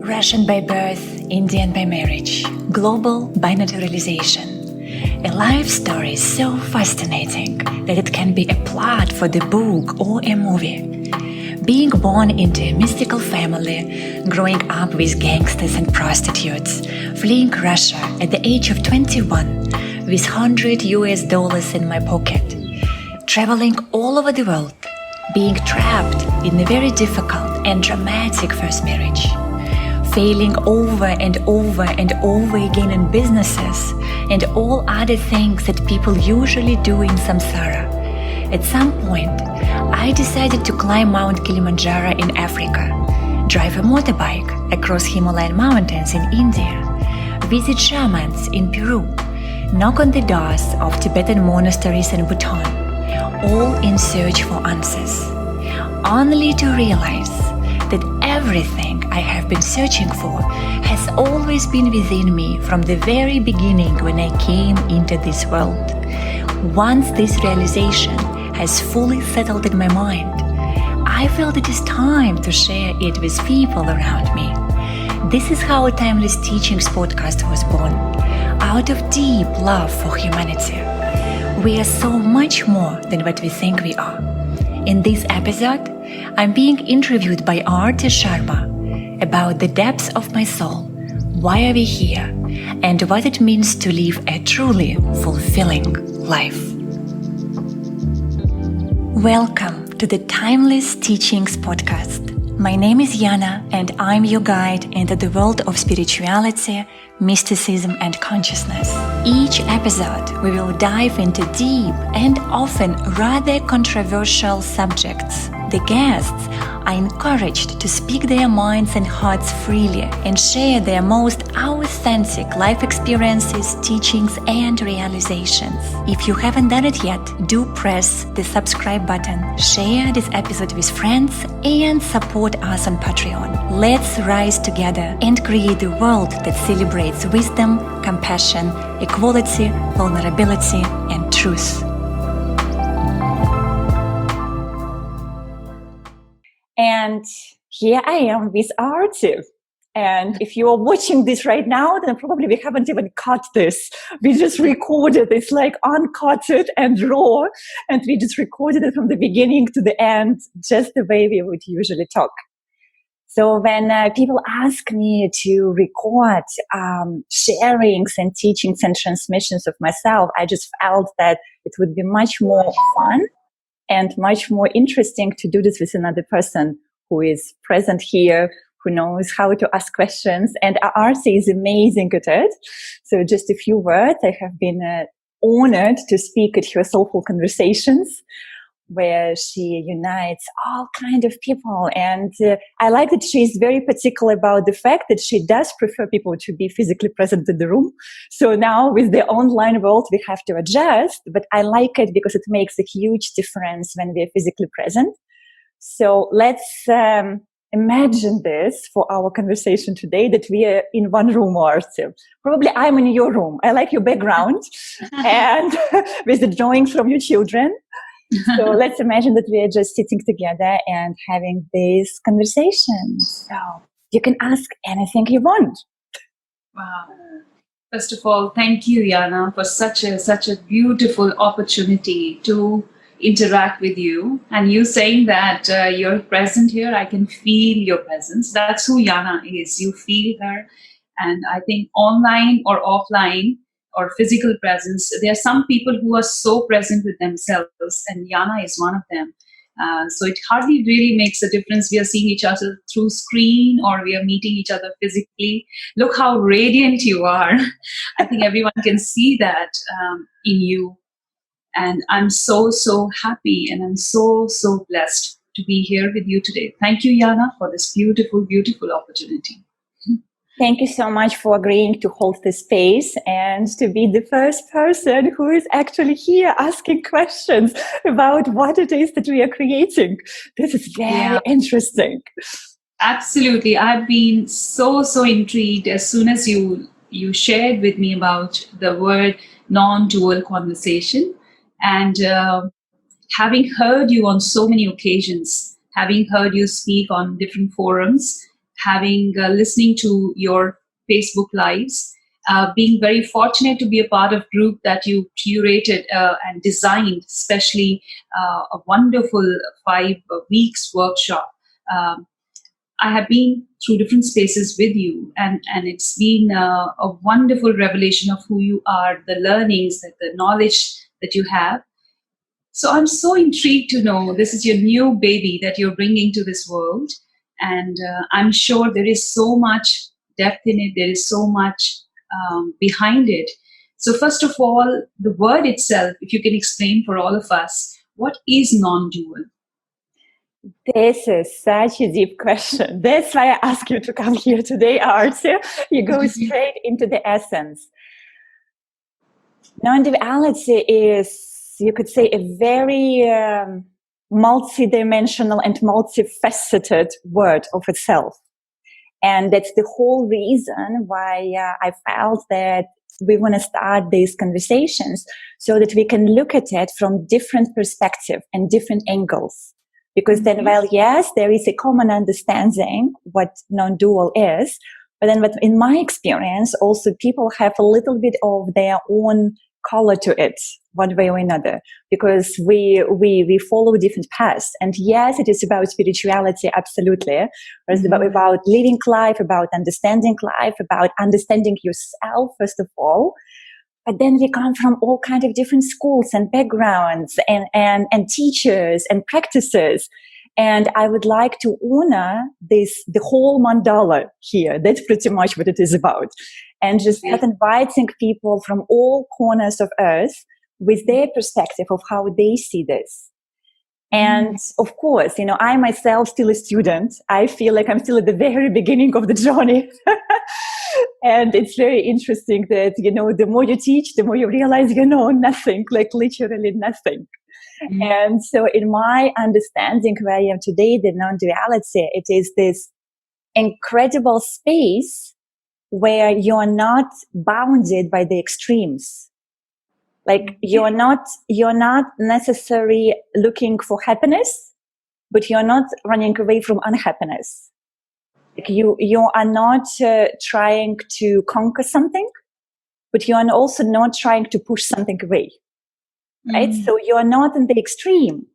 Russian by birth, Indian by marriage, global by naturalization. A life story so fascinating that it can be a plot for the book or a movie. Being born into a mystical family, growing up with gangsters and prostitutes, fleeing Russia at the age of 21 with $100 in my pocket, traveling all over the world, being trapped in a very difficult and dramatic first marriage, failing over and over and over again in businesses and all other things that people usually do in Samsara. At some point, I decided to climb Mt Kilimanjaro in Africa, drive a motorbike across Himalayan mountains in India, visit shamans in Peru, knock on the doors of Tibetan monasteries in Bhutan, all in search for answers, only to realize that everything I have been searching for has always been within me from the very beginning when I came into this world. Once this realization has fully settled in my mind, I felt it is time to share it with people around me. This is how a Timeless Teachings podcast was born, out of deep love for humanity. We are so much more than what we think we are. In this episode, I'm being interviewed by Arti Sharma about the depths of my soul, why are we here, and what it means to live a truly fulfilling life. Welcome to the Timeless Teachings podcast. My name is Yana, and I'm your guide into the world of spirituality, mysticism, and consciousness. Each episode, we will dive into deep and often rather controversial subjects. The guests are encouraged to speak their minds and hearts freely and share their most authentic life experiences, teachings, and realizations. If you haven't done it yet, do press the subscribe button, share this episode with friends, and support us on Patreon. Let's rise together and create a world that celebrates wisdom, compassion, equality, vulnerability, and truth. And here I am with Arti. And if you are watching this right now, then probably we haven't even cut this. We just recorded it. It's like uncutted and raw. And we just recorded it from the beginning to the end, just the way we would usually talk. So when people ask me to record sharings and teachings and transmissions of myself, I just felt that it would be much more fun and much more interesting to do this with another person who is present here, who knows how to ask questions. And Arti is amazing at it. So just a few words. I have been honored to speak at her Soulful Conversations, where she unites all kinds of people. And I like that she's very particular about the fact that she does prefer people to be physically present in the room. So now with the online world, we have to adjust, but I like it because it makes a huge difference when we're physically present. So let's imagine this for our conversation today, that we are in one room, Arti. Probably I'm in your room. I like your background and with the drawings from your children. So let's imagine that we are just sitting together and having this conversation. So you can ask anything you want. Wow. First of all, thank you, Yana, for such a beautiful opportunity to interact with you. And you saying that you're present here, I can feel your presence. That's who Yana is. You feel her. And I think online or offline, or physical presence, there are some people who are so present with themselves, and Yana is one of them. So it hardly really makes a difference. We are seeing each other through screen or we are meeting each other physically. Look how radiant you are. I think everyone can see that in you. And I'm so happy, and I'm so blessed to be here with you today. Thank you, Yana, for this beautiful, beautiful opportunity. Thank you so much for agreeing to hold this space and to be the first person who is actually here asking questions about what it is that we are creating. This is very interesting. Absolutely. I've been so intrigued as soon as you shared with me about the word non-dual conversation. And having heard you on so many occasions, having heard you speak on different forums, having listening to your Facebook lives, being very fortunate to be a part of group that you curated and designed, especially a wonderful 5 weeks workshop. Um, I have been through different spaces with you, and it's been a wonderful revelation of who you are, the learnings, the knowledge that you have. So I'm so intrigued to know this is your new baby that you're bringing to this world. And I'm sure there is so much depth in it, there is so much behind it. So, first of all, the word itself, if you can explain for all of us, what is non dual? This is such a deep question. That's why I asked you to come here today, Arthur. You go straight into the essence. Non-duality is, you could say, a very multi-dimensional and multifaceted word of itself. And that's the whole reason why I felt that we want to start these conversations so that we can look at it from different perspectives and different angles. Because then, well, yes, there is a common understanding what non-dual is, but then in my experience, also people have a little bit of their own color to it, one way or another, because we follow different paths. And yes, it is about spirituality, absolutely. It's about living life, about understanding life, about understanding yourself, first of all. But then we come from all kinds of different schools and backgrounds and teachers and practices. And I would like to honor the whole mandala here. That's pretty much what it is about. And just start inviting people from all corners of earth with their perspective of how they see this. And of course, I myself still a student. I feel like I'm still at the very beginning of the journey. And it's very interesting that, the more you teach, the more you realize you know nothing, like literally nothing. And so in my understanding where I am today, the non-duality, it is this incredible space where you're not bounded by the extremes. Like you're not necessarily looking for happiness, but you're not running away from unhappiness. Like you are not trying to conquer something, but you are also not trying to push something away, right? So you are not in the extreme,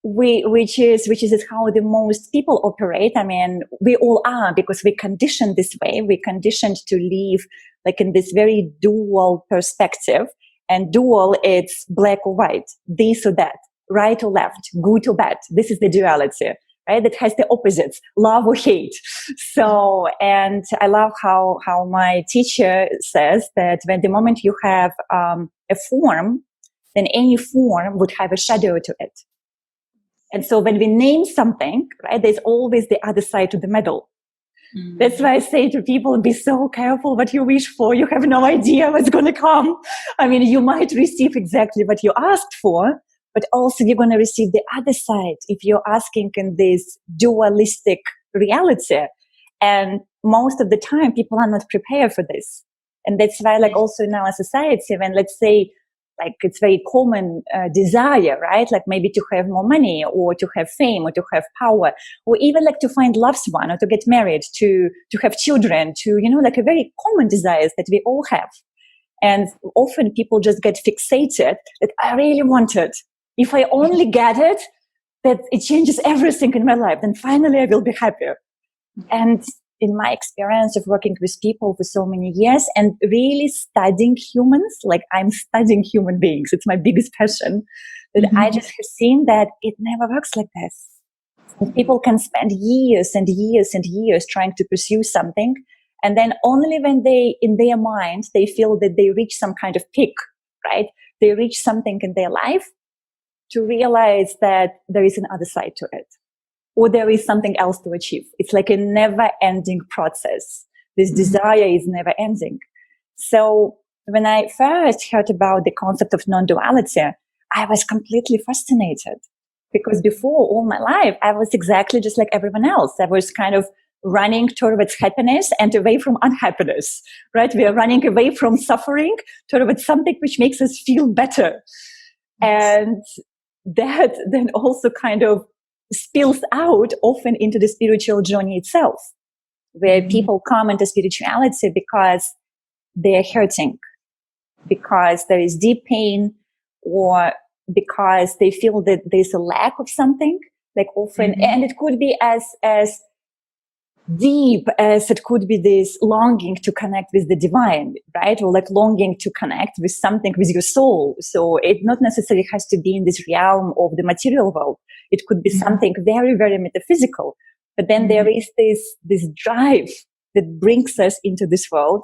which is how the most people operate. I mean, we all are, because we conditioned this way. We conditioned to live like in this very dual perspective, and dual, it's black or white, this or that, right or left, good or bad. This is the duality. Right? That has the opposites, love or hate. So, and I love how my teacher says that when the moment you have a form, then any form would have a shadow to it. And so when we name something, right, there's always the other side to the medal. That's why I say to people, be so careful what you wish for. You have no idea what's going to come. I mean, you might receive exactly what you asked for, but also you're going to receive the other side if you're asking in this dualistic reality. And most of the time, people are not prepared for this. And that's why, like, also in our society, when, let's say, like, it's very common desire, right? Like maybe to have more money, or to have fame, or to have power, or even like to find loved one, or to get married, to have children, to, like a very common desires that we all have. And often people just get fixated that I really want it. If I only get it, that it changes everything in my life, then finally I will be happier. And in my experience of working with people for so many years and really studying humans, like I'm studying human beings, it's my biggest passion, that I just have seen that it never works like this. And people can spend years and years and years trying to pursue something. And then only when they, in their mind, they feel that they reach some kind of peak, right? They reach something in their life, to realize that there is another side to it, or there is something else to achieve. It's like a never-ending process. This desire is never-ending. So when I first heard about the concept of non-duality, I was completely fascinated, because before all my life, I was exactly just like everyone else. I was kind of running towards happiness and away from unhappiness, right? We are running away from suffering towards something which makes us feel better. And that then also kind of spills out often into the spiritual journey itself, where people come into spirituality because they're hurting, because there is deep pain, or because they feel that there's a lack of something, like often, and it could be as deep as it could be this longing to connect with the divine, right? Or like longing to connect with something, with your soul. So it not necessarily has to be in this realm of the material world. It could be something very, very metaphysical. But then there is this drive that brings us into this world.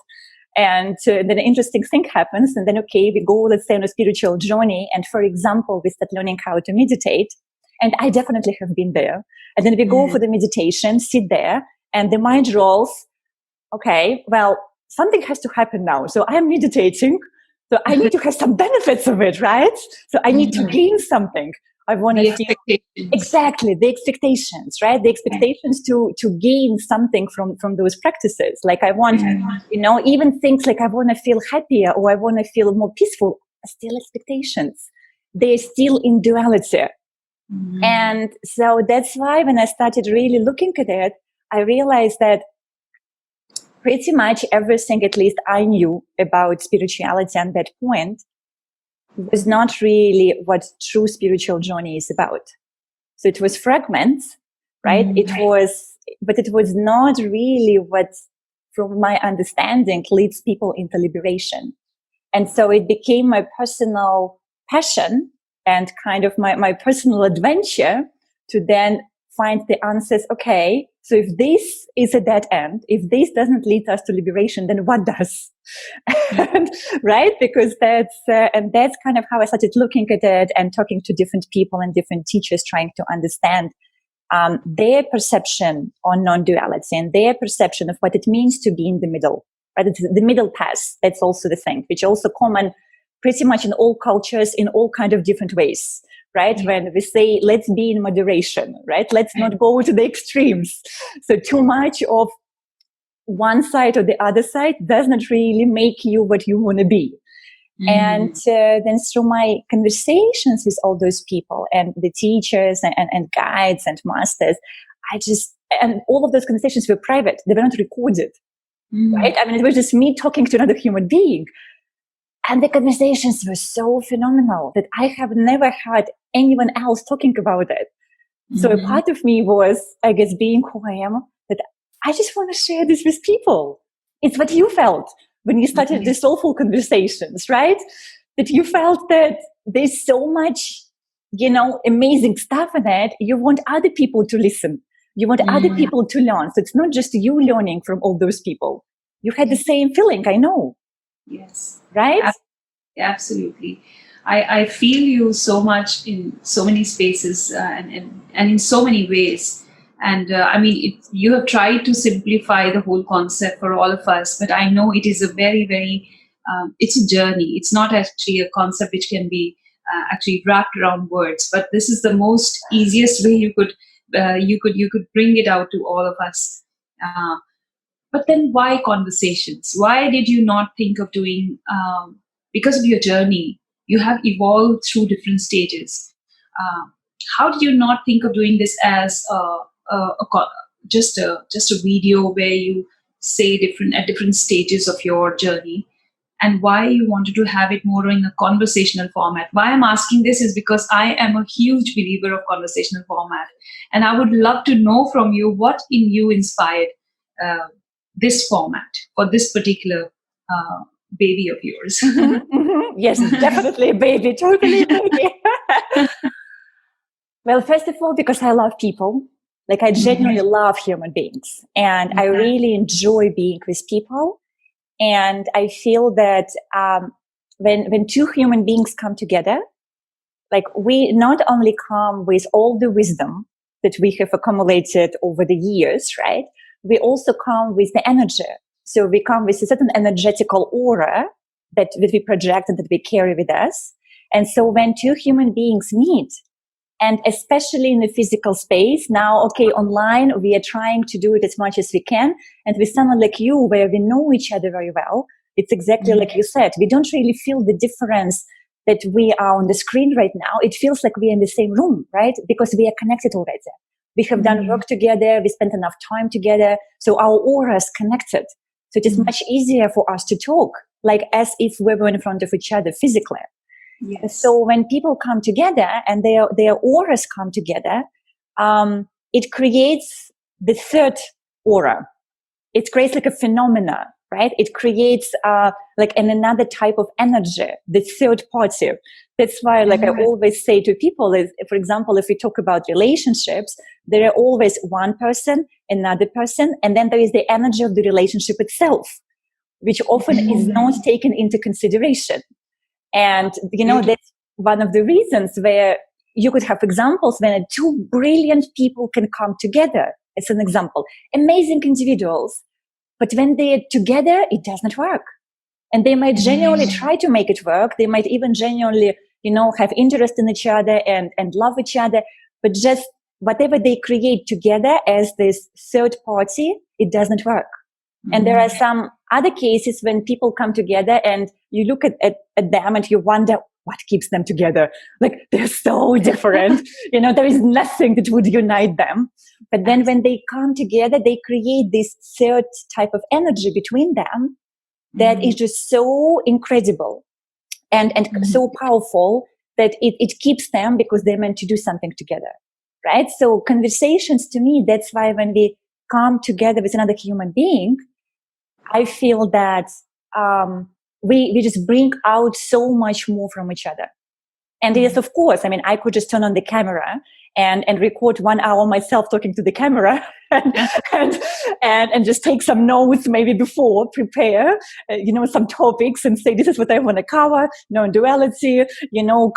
And then an interesting thing happens. And then, okay, we go, let's say, on a spiritual journey. And for example, we start learning how to meditate. And I definitely have been there. And then we go for the meditation, sit there, and the mind rolls, okay, well, something has to happen now. So I'm meditating. So I need to have some benefits of it, right? So I need to gain something. I want to feel exactly the expectations, right? The expectations to gain something from those practices. Like I want, even things like I want to feel happier or I want to feel more peaceful, are still expectations. They're still in duality. And so that's why when I started really looking at it, I realized that pretty much everything, at least I knew about spirituality at that point, was not really what true spiritual journey is about. So it was fragments, right? But it was not really what, from my understanding, leads people into liberation. And so it became my personal passion and kind of my personal adventure to then find the answers. Okay, so if this is a dead end, if this doesn't lead us to liberation, then what does? Right? Because that's kind of how I started looking at it and talking to different people and different teachers, trying to understand their perception on non-duality and their perception of what it means to be in the middle. Right? It's the middle path. That's also the thing, which also common pretty much in all cultures in all kind of different ways. Right? When we say, let's be in moderation, right? Let's not go to the extremes. So too much of one side or the other side does not really make you what you want to be. And then through my conversations with all those people and the teachers and guides and masters, and all of those conversations were private. They were not recorded, right? I mean, it was just me talking to another human being. And the conversations were so phenomenal that I have never had anyone else talking about it. So a part of me was, I guess, being who I am, that I just want to share this with people. It's what you felt when you started the soulful conversations, right? That you felt that there's so much, amazing stuff in it. You want other people to listen. You want other people to learn. So it's not just you learning from all those people. You had the same feeling, I know. Yes. Right? Absolutely. I feel you so much in so many spaces and in so many ways. And you have tried to simplify the whole concept for all of us, but I know it is a very, very, it's a journey. It's not actually a concept which can be actually wrapped around words, but this is the most easiest way you could bring it out to all of us. But then why conversations? Why did you not think of doing, because of your journey, you have evolved through different stages. How did you not think of doing this as just a video where you say at different stages of your journey? And why you wanted to have it more in a conversational format? Why I'm asking this is because I am a huge believer of conversational format. And I would love to know from you what in you inspired this format for this particular baby of yours. Yes, definitely a baby, totally a baby. Well, first of all, because I love people. Like I genuinely love human beings and I really enjoy being with people. And I feel that when two human beings come together, like we not only come with all the wisdom that we have accumulated over the years, right? We also come with the energy. So we come with a certain energetical aura that we project and that we carry with us. And so when two human beings meet, and especially in the physical space, now, okay, online, we are trying to do it as much as we can. And with someone like you, where we know each other very well, it's exactly like you said, we don't really feel the difference that we are on the screen right now, it feels like we're in the same room, right? Because we are connected already. We have done work together. We spent enough time together. So our aura is connected. So it is much easier for us to talk, like as if we were in front of each other physically. Yes. So when people come together and their auras come together, it creates the third aura. It creates like a phenomena, right? It creates like another type of energy, the third party. That's why, like I always say to people, is, for example, if we talk about relationships, there are always one person, another person, and then there is the energy of the relationship itself, which often is not taken into consideration. And, that's one of the reasons where you could have examples when two brilliant people can come together. As an example, amazing individuals, but when they're together, it doesn't work. And they might genuinely try to make it work. They might even genuinely, have interest in each other and love each other. But just whatever they create together as this third party, it doesn't work. And there are some other cases when people come together and you look at them and you wonder what keeps them together. Like they're so different. There is nothing that would unite them. But then when they come together, they create this third type of energy between them that is just so incredible and so powerful that it keeps them because they're meant to do something together. Right? So conversations, to me, that's why when we come together with another human being, I feel that we just bring out so much more from each other. And yes, of course, I could just turn on the camera and record 1 hour myself talking to the camera and just take some notes maybe before, prepare, some topics and say, this is what I want to cover, non-duality,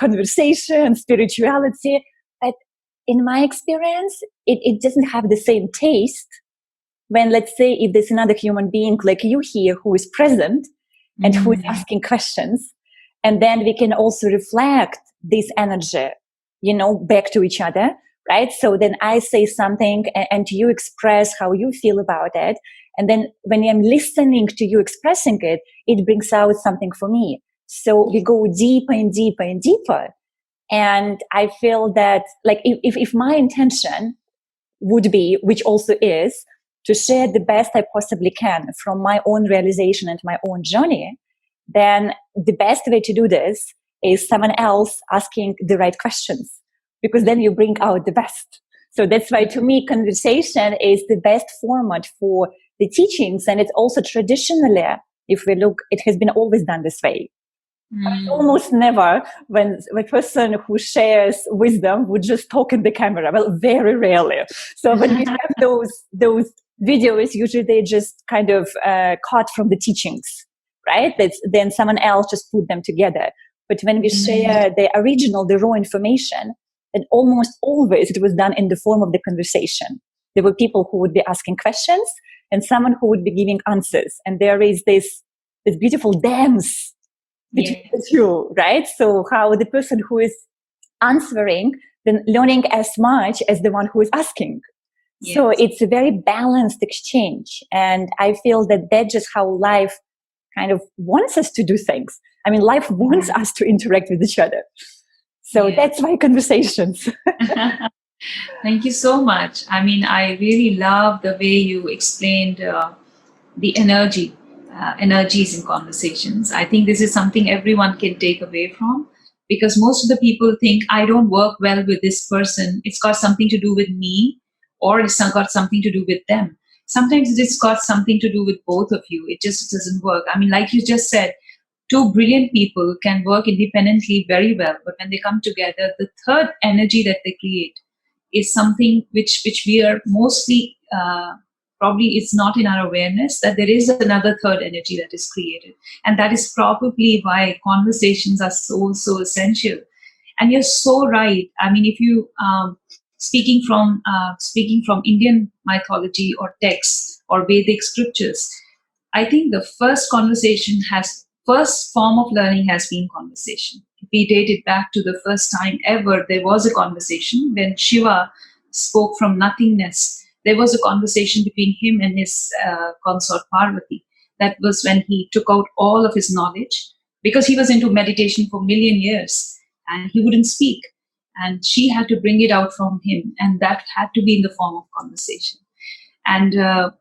conversation, spirituality. But in my experience, it doesn't have the same taste when, let's say, if there's another human being like you here who is present and who is asking questions, and then we can also reflect this energy, back to each other, right? So then I say something and you express how you feel about it. And then when I'm listening to you expressing it, it brings out something for me. So we go deeper and deeper and deeper. And I feel that, like, if my intention would be, which also is, to share the best I possibly can from my own realization and my own journey, then the best way to do this is someone else asking the right questions, because then you bring out the best. So that's why, to me, conversation is the best format for the teachings. And it's also traditionally, if we look, it has been always done this way. Almost never when a person who shares wisdom would just talk in the camera. Well, very rarely. So when we have those videos, usually they just kind of cut from the teachings, right? Then someone else just put them together. But when we share the original, the raw information, then almost always it was done in the form of the conversation. There were people who would be asking questions and someone who would be giving answers. And there is this beautiful dance between the two, right? So how the person who is answering, then learning as much as the one who is asking. Yes. So it's a very balanced exchange. And I feel that that's just how life kind of wants us to do things. Life wants us to interact with each other. So that's my conversations. Thank you so much. I really love the way you explained the energies in conversations. I think this is something everyone can take away from, because most of the people think, I don't work well with this person. It's got something to do with me, or it's got something to do with them. Sometimes it's got something to do with both of you. It just doesn't work. Like you just said, two brilliant people can work independently very well, but when they come together, the third energy that they create is something which we are mostly probably it's not in our awareness that there is another third energy that is created. And that is probably why conversations are so essential. And you're so right. If you speaking from Indian mythology or texts or Vedic scriptures, I think the first form of learning has been conversation. If we date it back to the first time ever there was a conversation, when Shiva spoke from nothingness, there was a conversation between him and his consort Parvati. That was when he took out all of his knowledge because he was into meditation for a million years and he wouldn't speak. And she had to bring it out from him, and that had to be in the form of conversation. And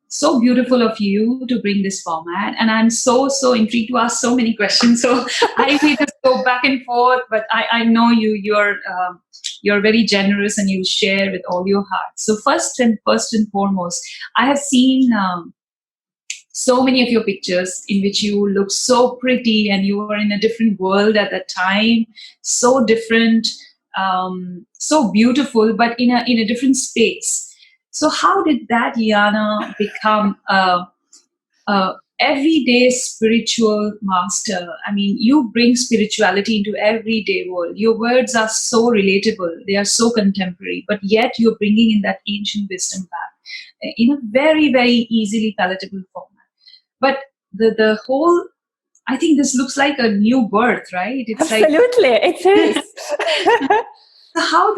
so beautiful of you to bring this format. And I'm so intrigued to ask so many questions. So I may just go back and forth, but I know you're very generous and you share with all your heart. So first and foremost, I have seen so many of your pictures in which you look so pretty and you were in a different world at that time, so different, so beautiful, but in a different space. So how did that, Yana, become a everyday spiritual master? I mean, you bring spirituality into everyday world. Your words are so relatable. They are so contemporary, but yet you're bringing in that ancient wisdom back in a very, very easily palatable format. But the whole, I think this looks like a new birth, right? It's absolutely, it is. How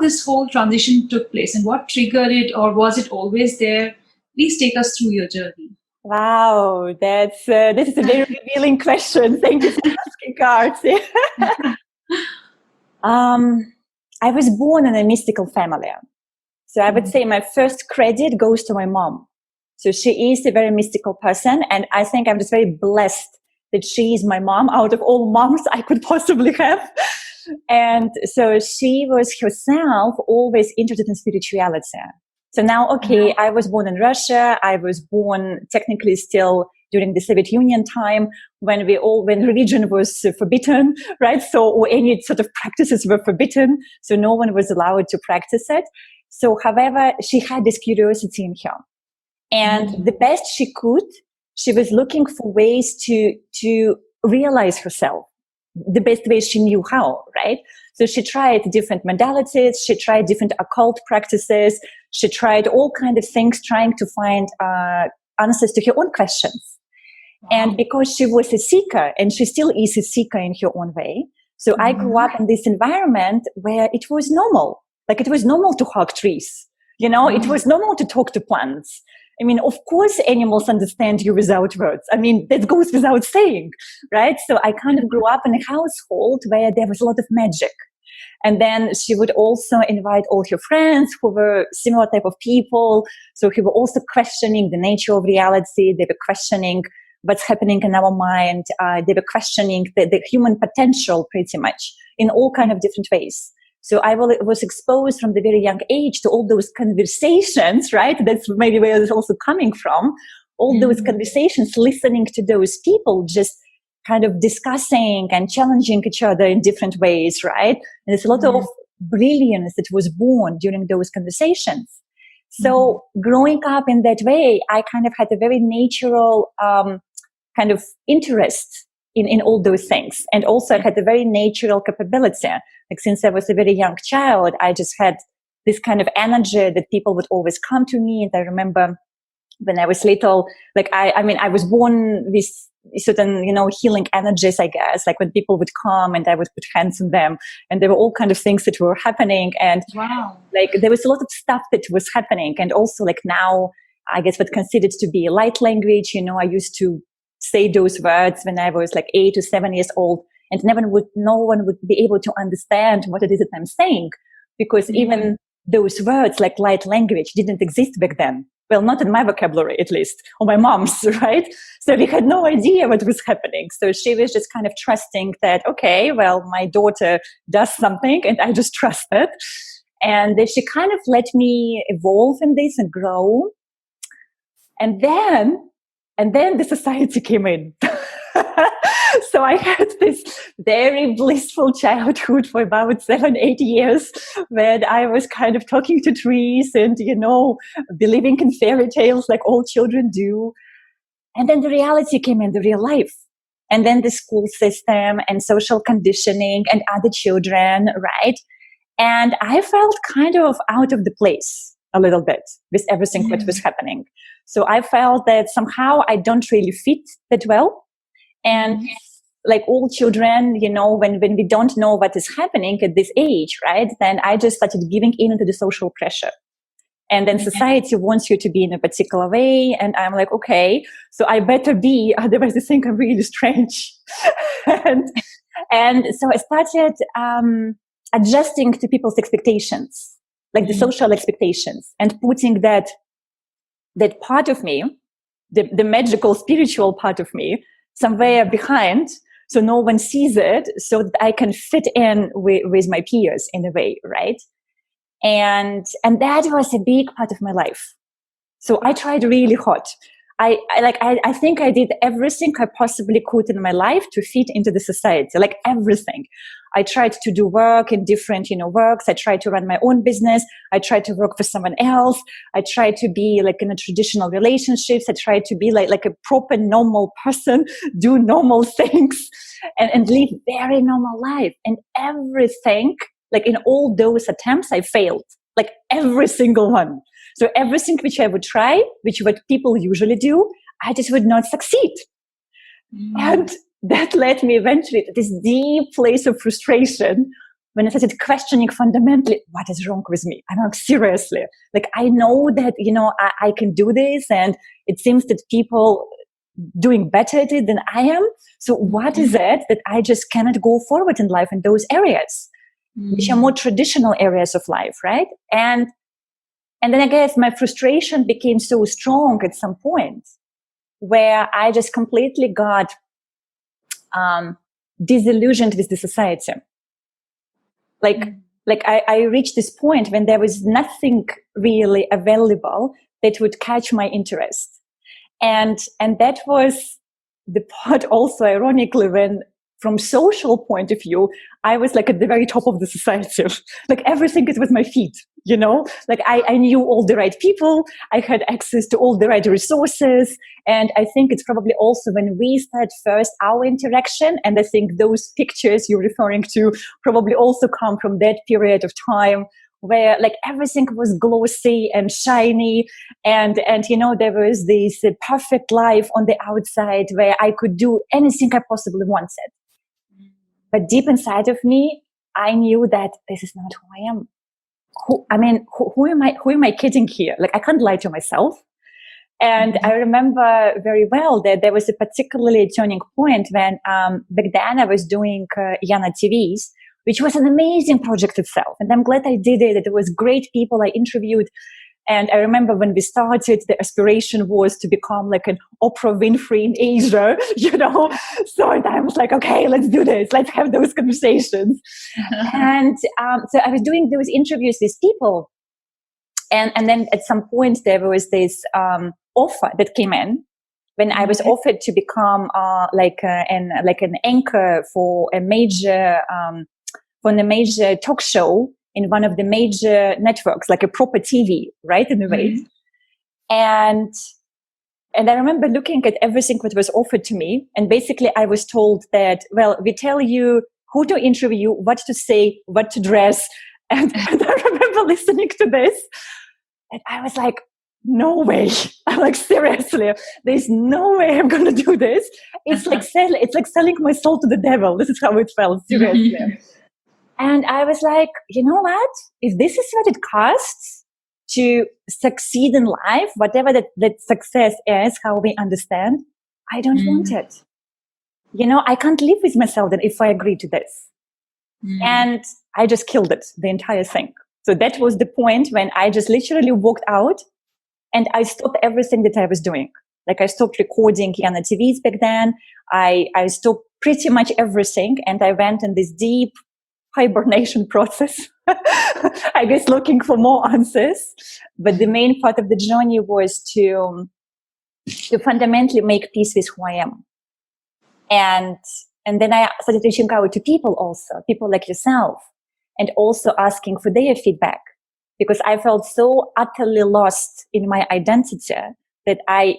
this whole transition took place and what triggered it, or was it always there? Please take us through your journey. Wow, this is a very revealing question. Thank you for asking, Karthi. I was born in a mystical family. So I would say my first credit goes to my mom. So she is a very mystical person, and I think I'm just very blessed that she is my mom out of all moms I could possibly have. And so she was herself always interested in spirituality. So now, okay, I was born in Russia. I was born technically still during the Soviet Union time when religion was forbidden, right? So, or any sort of practices were forbidden. So no one was allowed to practice it. So, however, she had this curiosity in her. And the best she could, she was looking for ways to realize herself the best way she knew how, right? So she tried different modalities, she tried different occult practices, she tried all kinds of things trying to find answers to her own questions. Wow. And because she was a seeker, and she still is a seeker in her own way, so I grew up in this environment where it was normal. Like, it was normal to hug trees, it was normal to talk to plants. I mean, of course, animals understand you without words. I mean, that goes without saying, right? So I kind of grew up in a household where there was a lot of magic. And then she would also invite all her friends who were similar type of people. So who were also questioning the nature of reality. They were questioning what's happening in our mind. They were questioning the human potential pretty much in all kind of different ways. So I was exposed from the very young age to all those conversations, right? That's maybe where it's also coming from. All those conversations, listening to those people just kind of discussing and challenging each other in different ways, right? And there's a lot of brilliance that was born during those conversations. So growing up in that way, I kind of had a very natural kind of interest in all those things. And also I had a very natural capability. Like, since I was a very young child, I just had this kind of energy that people would always come to me. And I remember when I was little, like, I mean, I was born with certain, healing energies, I guess, like when people would come and I would put hands on them, and there were all kind of things that were happening. And like, there was a lot of stuff that was happening. And also, like, now, I guess what considered to be light language, I used to say those words when I was like 8 to 7 years old, and no one would be able to understand what it is that I'm saying, because even those words like light language didn't exist back then. Well, not in my vocabulary, at least, or my mom's, right? So we had no idea what was happening. So she was just kind of trusting that, okay, well, my daughter does something and I just trust it. And she kind of let me evolve in this and grow. And then the society came in. So I had this very blissful childhood for about 7-8 years, where I was kind of talking to trees and, believing in fairy tales like all children do. And then the reality came in, the real life. And then the school system and social conditioning and other children, right? And I felt kind of out of the place a little bit with everything that was happening. So I felt that somehow I don't really fit that well. And like all children, when we don't know what is happening at this age, right, then I just started giving in to the social pressure. And then society wants you to be in a particular way. And I'm like, okay, so I better be, otherwise they think I'm really strange. and so I started adjusting to people's expectations, like the social expectations, and putting that part of me, the magical spiritual part of me, somewhere behind, so no one sees it, so that I can fit in with my peers in a way, right? And that was a big part of my life. So I tried really hard. I think I did everything I possibly could in my life to fit into the society, like everything. I tried to do work in different, works. I tried to run my own business. I tried to work for someone else. I tried to be like in a traditional relationships. I tried to be like a proper normal person, do normal things and live very normal life. And everything, like in all those attempts, I failed, like every single one. So everything which I would try, which what people usually do, I just would not succeed. And that led me eventually to this deep place of frustration when I started questioning fundamentally, what is wrong with me? I'm like, seriously, like I know that, I can do this, and it seems that people doing better at it than I am. So what is it that I just cannot go forward in life in those areas, which are more traditional areas of life, right? And then I guess my frustration became so strong at some point where I just completely got disillusioned with the society. Like I reached this point when there was nothing really available that would catch my interest. And that was the part also, ironically, when from social point of view, I was like at the very top of the society. Like everything is with my feet, like I knew all the right people. I had access to all the right resources. And I think it's probably also when we start first our interaction. And I think those pictures you're referring to probably also come from that period of time where like everything was glossy and shiny. And there was this perfect life on the outside where I could do anything I possibly wanted. But deep inside of me, I knew that this is not who I am. Who am I kidding here? Like I can't lie to myself. And I remember very well that there was a particularly turning point when back then I was doing Yana TVs, which was an amazing project itself. And I'm glad I did it. It was great people I interviewed. And I remember when we started, the aspiration was to become like an Oprah Winfrey in Asia, So I was like, okay, let's do this. Let's have those conversations. And so I was doing those interviews with people. And then at some point there was this offer that came in when I was offered to become an anchor for a major talk show in one of the major networks, like a proper TV, right, in a way. And I remember looking at everything that was offered to me. And basically I was told that, well, we tell you who to interview, what to say, what to dress. And I remember listening to this. And I was like, no way. I'm like, seriously, there's no way I'm going to do this. It's like selling my soul to the devil. This is how it felt, seriously. And I was like, you know what? If this is what it costs to succeed in life, whatever that success is, how we understand, I don't want it. I can't live with myself then if I agree to this. And I just killed it, the entire thing. So that was the point when I just literally walked out and I stopped everything that I was doing. Like I stopped recording Yana TVs back then. I stopped pretty much everything. And I went in this deep hibernation process, I guess, looking for more answers. But the main part of the journey was to fundamentally make peace with who I am. And then I started reaching out to people also, people like yourself, and also asking for their feedback, because I felt so utterly lost in my identity that I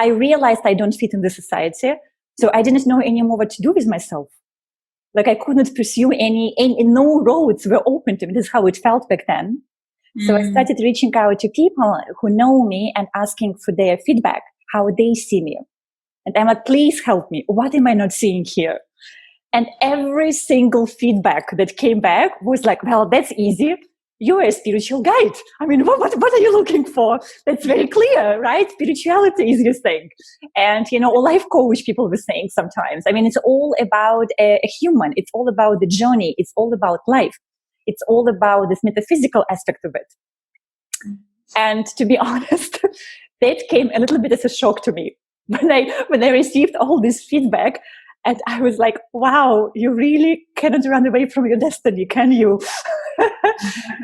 realized I don't fit in the society. So I didn't know anymore what to do with myself. Like I couldn't pursue any no roads were open to me. This is how it felt back then. So I started reaching out to people who know me and asking for their feedback, how they see me. And I'm like, please help me. What am I not seeing here? And every single feedback that came back was like, well, that's easy. you're a spiritual guide. I mean, what are you looking for? That's very clear, right? Spirituality is your thing. And, or life coach, people were saying sometimes. I mean, it's all about a human. It's all about the journey. It's all about life. It's all about this metaphysical aspect of it. And to be honest, that came a little bit as a shock to me when I received all this feedback. And I was like, wow, you really cannot run away from your destiny, can you?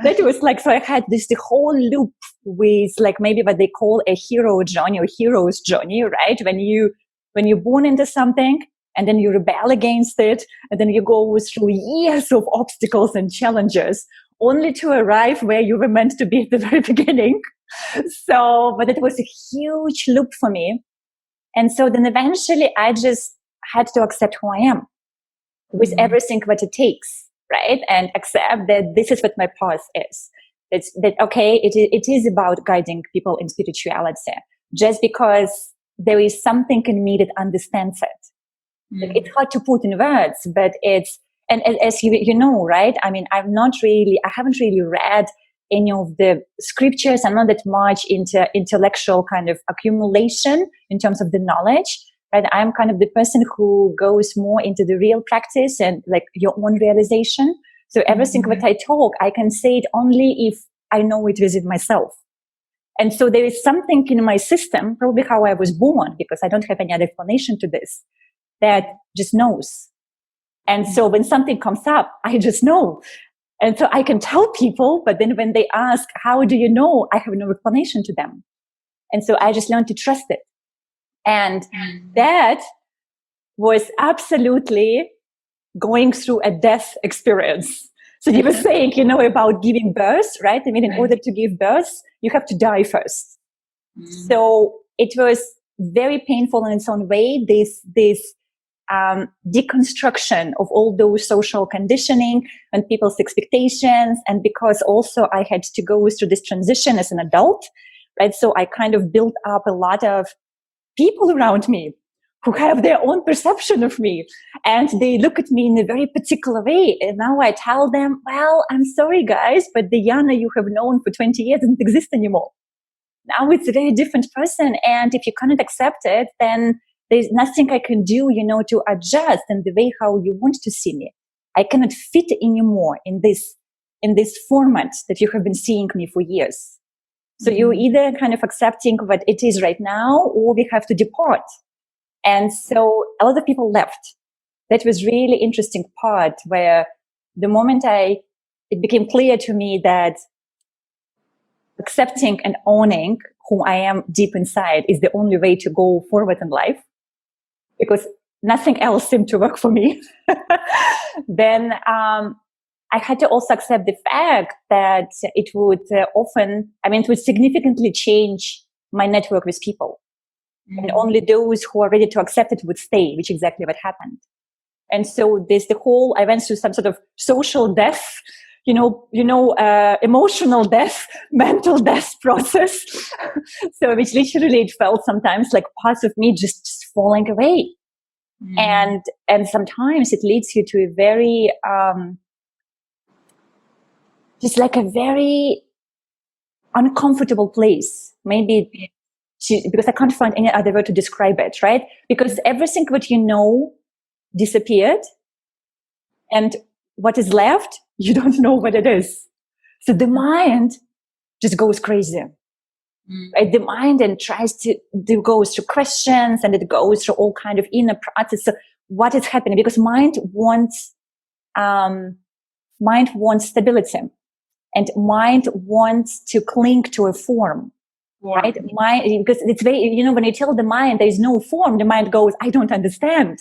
That was like, so I had the whole loop with like maybe what they call a hero journey or hero's journey, right? When you're born into something and then you rebel against it, and then you go through years of obstacles and challenges only to arrive where you were meant to be at the very beginning. So, but it was a huge loop for me. And so then eventually I just had to accept who I am with everything what it takes, right? And accept that this is what my path is. Okay, it is about guiding people in spirituality, just because there is something in me that understands it. Like, it's hard to put in words, but it's, and as you know, right? I mean, I haven't really read any of the scriptures. I'm not that much into intellectual kind of accumulation in terms of the knowledge. Right? I'm kind of the person who goes more into the real practice and like your own realization. So everything what I talk, I can say it only if I know it within myself. And so there is something in my system, probably how I was born, because I don't have any other explanation to this, that just knows. And so when something comes up, I just know. And so I can tell people, but then when they ask, how do you know? I have no explanation to them. And so I just learned to trust it. And that was absolutely going through a death experience. So you were saying, about giving birth, right? I mean, in order to give birth, you have to die first. So it was very painful in its own way, this deconstruction of all those social conditioning and people's expectations. And because also I had to go through this transition as an adult, right? So I kind of built up a lot of people around me who have their own perception of me, and they look at me in a very particular way. And now I tell them, well, I'm sorry guys, but the Yana you have known for 20 years doesn't exist anymore. Now it's a very different person. And if you cannot accept it, then there's nothing I can do, to adjust in the way how you want to see me. I cannot fit anymore in this format that you have been seeing me for years. So you're either kind of accepting what it is right now, or we have to depart. And so a lot of people left. That was really interesting part where the moment it became clear to me that accepting and owning who I am deep inside is the only way to go forward in life, because nothing else seemed to work for me. Then I had to also accept the fact that it would it would significantly change my network with people. And only those who are ready to accept it would stay, which is exactly what happened. And so I went through some sort of social death, emotional death, mental death process. So which literally it felt sometimes like parts of me just falling away. And sometimes it leads you to a very, just like a very uncomfortable place. Maybe because I can't find any other word to describe it, right? Because everything what you know disappeared, and what is left, you don't know what it is. So the mind just goes crazy. Right? The mind and tries to goes through questions, and it goes through all kind of inner process. So what is happening? Because mind wants stability, and mind wants to cling to a form. Right? Because it's very, when you tell the mind there is no form, the mind goes, I don't understand.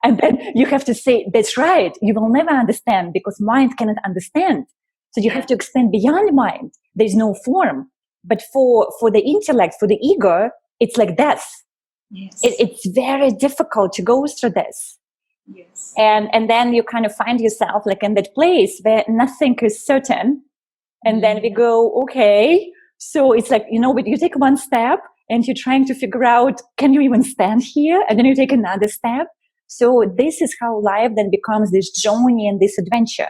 And then you have to say, that's right. You will never understand, because mind cannot understand. So you have to expand beyond mind. There's no form. But for the intellect, for the ego, it's like death. Yes. It's very difficult to go through this. Yes. And then you kind of find yourself like in that place where nothing is certain. And then we go, okay. So it's like, but you take one step and you're trying to figure out, can you even stand here? And then you take another step. So this is how life then becomes this journey and this adventure,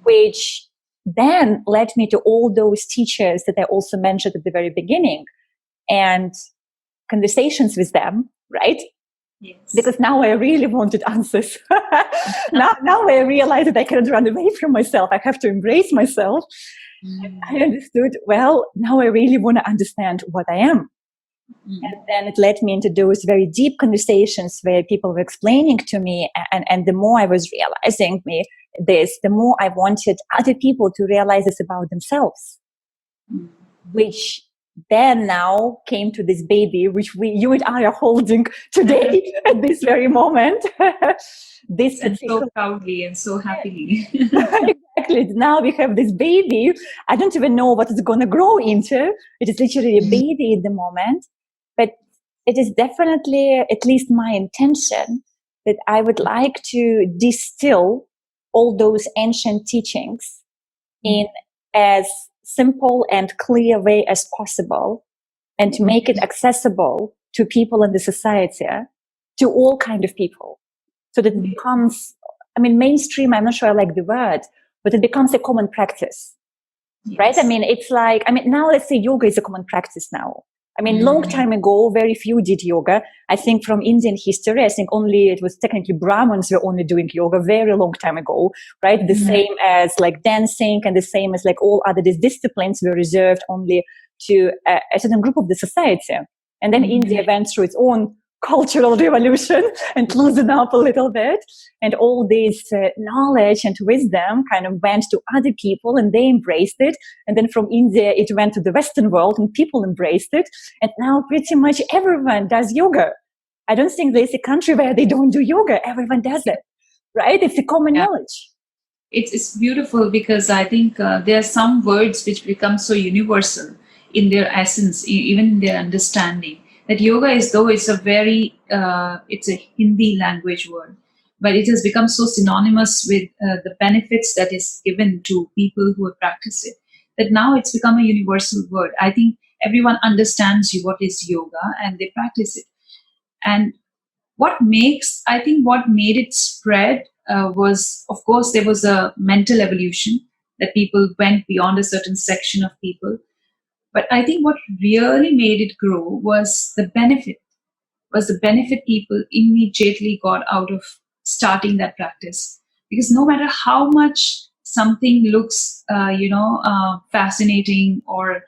which then led me to all those teachers that I also mentioned at the very beginning, and conversations with them, right? Yes. Because now I really wanted answers. now I realize that I cannot run away from myself. I have to embrace myself. I understood, well, now I really want to understand what I am. And then it led me into those very deep conversations where people were explaining to me. And the more I was realizing this, the more I wanted other people to realize this about themselves, which then now came to this baby, which you and I are holding today at this very moment. This and so proudly and so happily. Exactly. Now we have this baby. I don't even know what it's going to grow into. It is literally a baby at the moment. But it is definitely, at least my intention, that I would like to distill all those ancient teachings in as simple and clear way as possible, and to make it accessible to people in the society, to all kind of people, so that it becomes, I mean, mainstream, I'm not sure I like the word, but it becomes a common practice, right? I mean, it's like, I mean, now let's say yoga is a common practice now. I mean, long time ago, very few did yoga. I think from Indian history, I think only it was technically Brahmins were only doing yoga very long time ago, right? The same as like dancing, and the same as like all other disciplines were reserved only to a certain group of the society. And then India went through its own cultural revolution and loosened up a little bit. And all this knowledge and wisdom kind of went to other people, and they embraced it. And then from India, it went to the Western world, and people embraced it. And now pretty much everyone does yoga. I don't think there's a country where they don't do yoga. Everyone does it, right? It's a common knowledge. It's beautiful, because I think there are some words which become so universal in their essence, even in their understanding. That yoga is, though it's a very, it's a Hindi language word, but it has become so synonymous with the benefits that is given to people who have practiced it, that now it's become a universal word. I think everyone understands what is yoga, and they practice it. And what made it spread was, of course, there was a mental evolution, that people went beyond a certain section of people. But I think what really made it grow was the benefit people immediately got out of starting that practice. Because no matter how much something looks, fascinating or,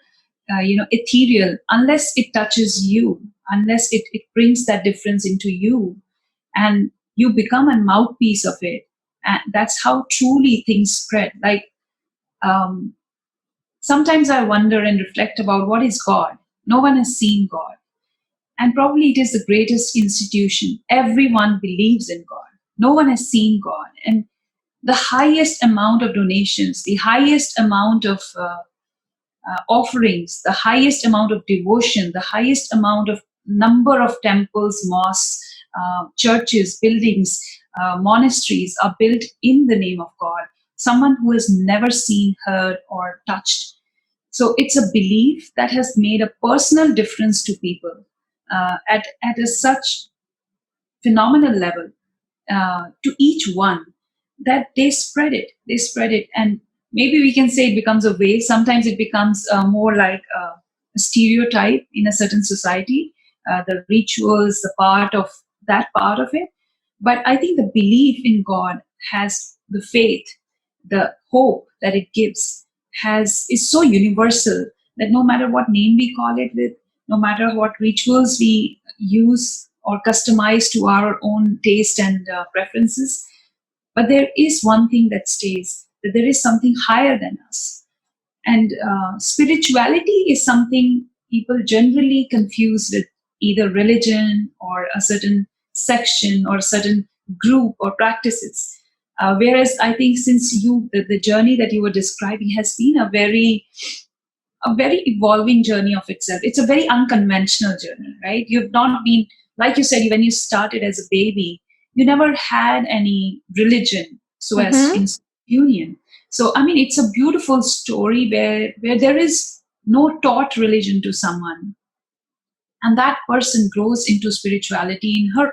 ethereal, unless it touches you, unless it brings that difference into you, and you become a mouthpiece of it, and that's how truly things spread. Like, sometimes I wonder and reflect about what is God. No one has seen God. And probably it is the greatest institution. Everyone believes in God. No one has seen God. And the highest amount of donations, the highest amount of offerings, the highest amount of devotion, the highest amount of number of temples, mosques, churches, buildings, monasteries are built in the name of God. Someone who has never seen, heard, or touched. So it's a belief that has made a personal difference to people at a such phenomenal level to each one, that they spread it. And maybe we can say it becomes a way. Sometimes it becomes more like a stereotype in a certain society, the rituals, the part of it. But I think the belief in God has the faith, the hope that it gives is so universal, that no matter what name we call it with, no matter what rituals we use or customize to our own taste and preferences, but there is one thing that stays, that there is something higher than us. And spirituality is something people generally confuse with either religion or a certain section or a certain group or practices. Whereas I think since the journey that you were describing has been a very evolving journey of itself. It's a very unconventional journey, right? You've not been, like you said, when you started as a baby, you never had any religion so as in union. So, I mean, it's a beautiful story where there is no taught religion to someone, and that person grows into spirituality in her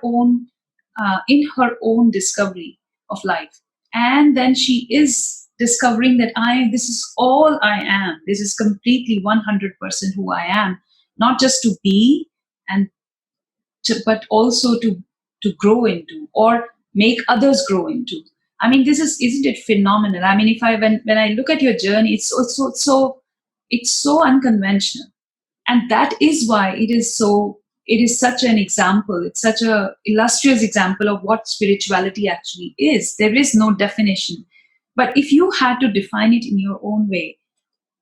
own discovery of life, and then she is discovering that this is all I am. This is completely 100% who I am, not just to be and but also to grow into or make others grow into. I mean, isn't it phenomenal? I mean, if I when I look at your journey, it's so unconventional, and that is why it is such an example. It's such a illustrious example of what spirituality actually is. There is no definition, but if you had to define it in your own way,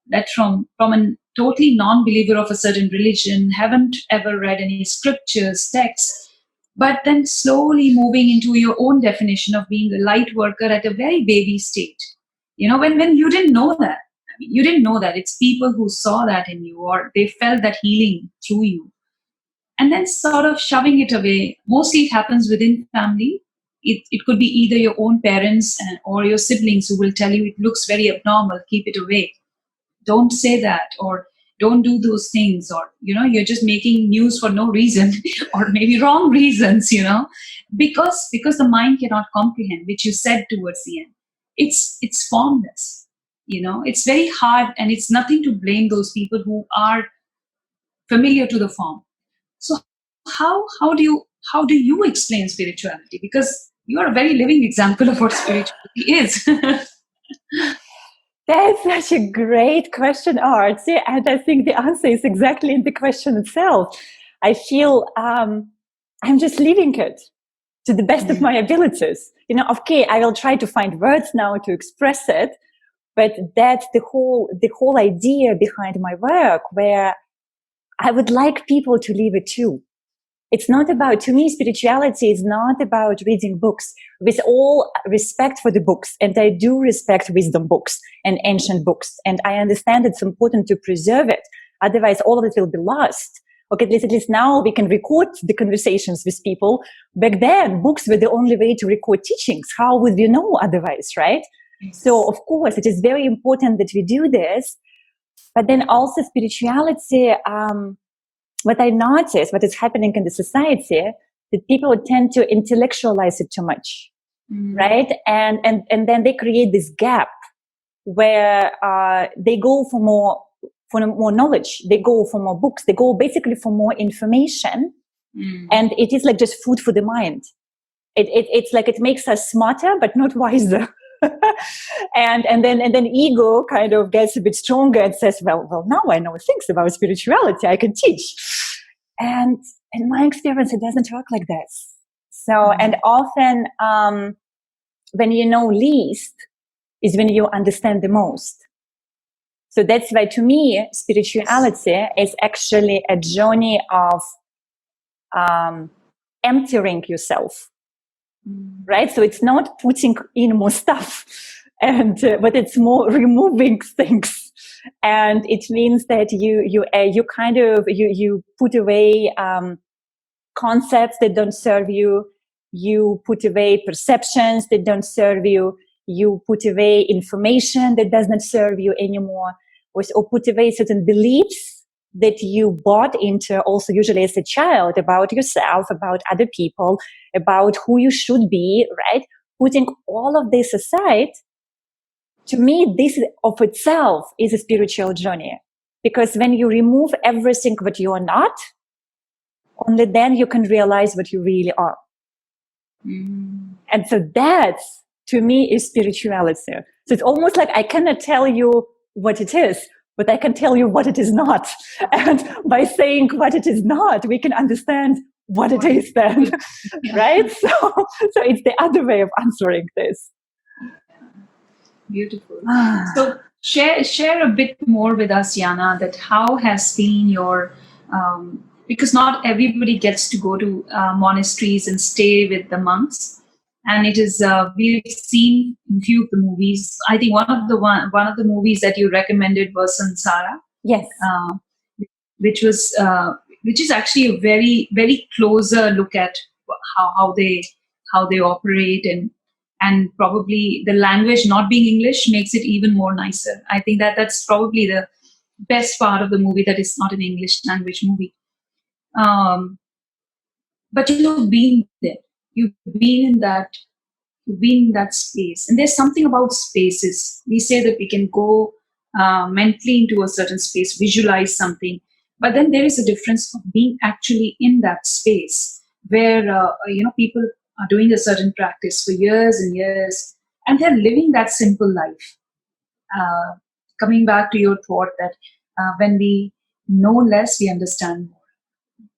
that from a totally non-believer of a certain religion, haven't ever read any scriptures, texts, but then slowly moving into your own definition of being a light worker at a very baby state. When you didn't know that. I mean, you didn't know that. It's people who saw that in you, or they felt that healing through you. And then sort of shoving it away. Mostly it happens within family. It could be either your own parents or your siblings who will tell you it looks very abnormal, keep it away. Don't say that, or don't do those things, or you're just making news for no reason or maybe wrong reasons, because the mind cannot comprehend, which you said towards the end. It's formless. It's very hard, and it's nothing to blame those people who are familiar to the form. So how do you explain spirituality? Because you are a very living example of what spirituality is. That's such a great question, Artsy, and I think the answer is exactly in the question itself. I feel I'm just living it to the best of my abilities. Okay, I will try to find words now to express it, but that's the whole idea behind my work, where I would like people to live it too. It's not about, to me, spirituality is not about reading books, with all respect for the books. And I do respect wisdom books and ancient books. And I understand it's important to preserve it. Otherwise, all of it will be lost. Okay, at least now we can record the conversations with people. Back then, books were the only way to record teachings. How would we know otherwise, right? Yes. So, of course, it is very important that we do this. But then also spirituality, what I notice, what is happening in the society, that people tend to intellectualize it too much, right? And then they create this gap where they go for more knowledge, they go for more books, they go basically for more information, and it is like just food for the mind. It's like it makes us smarter, but not wiser. and then ego kind of gets a bit stronger and says, well, now I know things about spirituality, I can teach. And in my experience, it doesn't work like this. So, and often when you know least is when you understand the most. So that's why, to me, spirituality is actually a journey of emptying yourself. Right? So it's not putting in more stuff, but it's more removing things. And it means that you kind of put away concepts that don't serve you. You put away perceptions that don't serve you. You put away information that does not serve you anymore, or put away certain beliefs that you bought into, also usually as a child, about yourself, about other people, about who you should be, right? Putting all of this aside, to me, this of itself is a spiritual journey. Because when you remove everything what you are not, only then you can realize what you really are. And so that's, to me, is spirituality. So it's almost like I cannot tell you what it is, but I can tell you what it is not. And by saying what it is not, we can understand what it is then, right? So it's the other way of answering this. Beautiful. So share a bit more with us, Yana, that how has been your, because not everybody gets to go to monasteries and stay with the monks. And it is we've seen in a few of the movies. I think one of the movies that you recommended was Samsara. Yes, which is actually a very, very closer look at how they operate, and probably the language not being English makes it even more nicer. I think that's probably the best part of the movie, that it's not an English language movie. But you've been there. You've been in that to be in that space. And there's something about spaces. We say that we can go mentally into a certain space, visualize something, but then there is a difference of being actually in that space where people are doing a certain practice for years and years, and they're living that simple life. Coming back to your thought that when we know less, we understand more.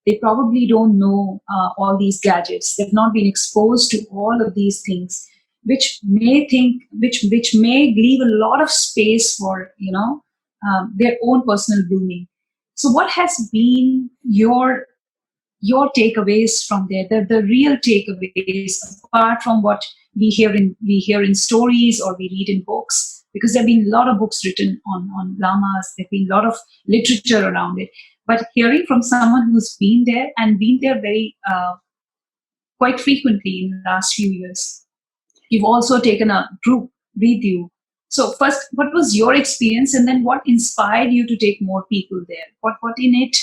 They probably don't know all these gadgets. They've not been exposed to all of these things, which may leave a lot of space for their own personal blooming. So, what has been your takeaways from there? The real takeaways, apart from what we hear in stories or we read in books, because there have been a lot of books written on lamas. There have been a lot of literature around it. But hearing from someone who's been there and been there very quite frequently in the last few years, you've also taken a group with you. So first, what was your experience, and then what inspired you to take more people there? What in it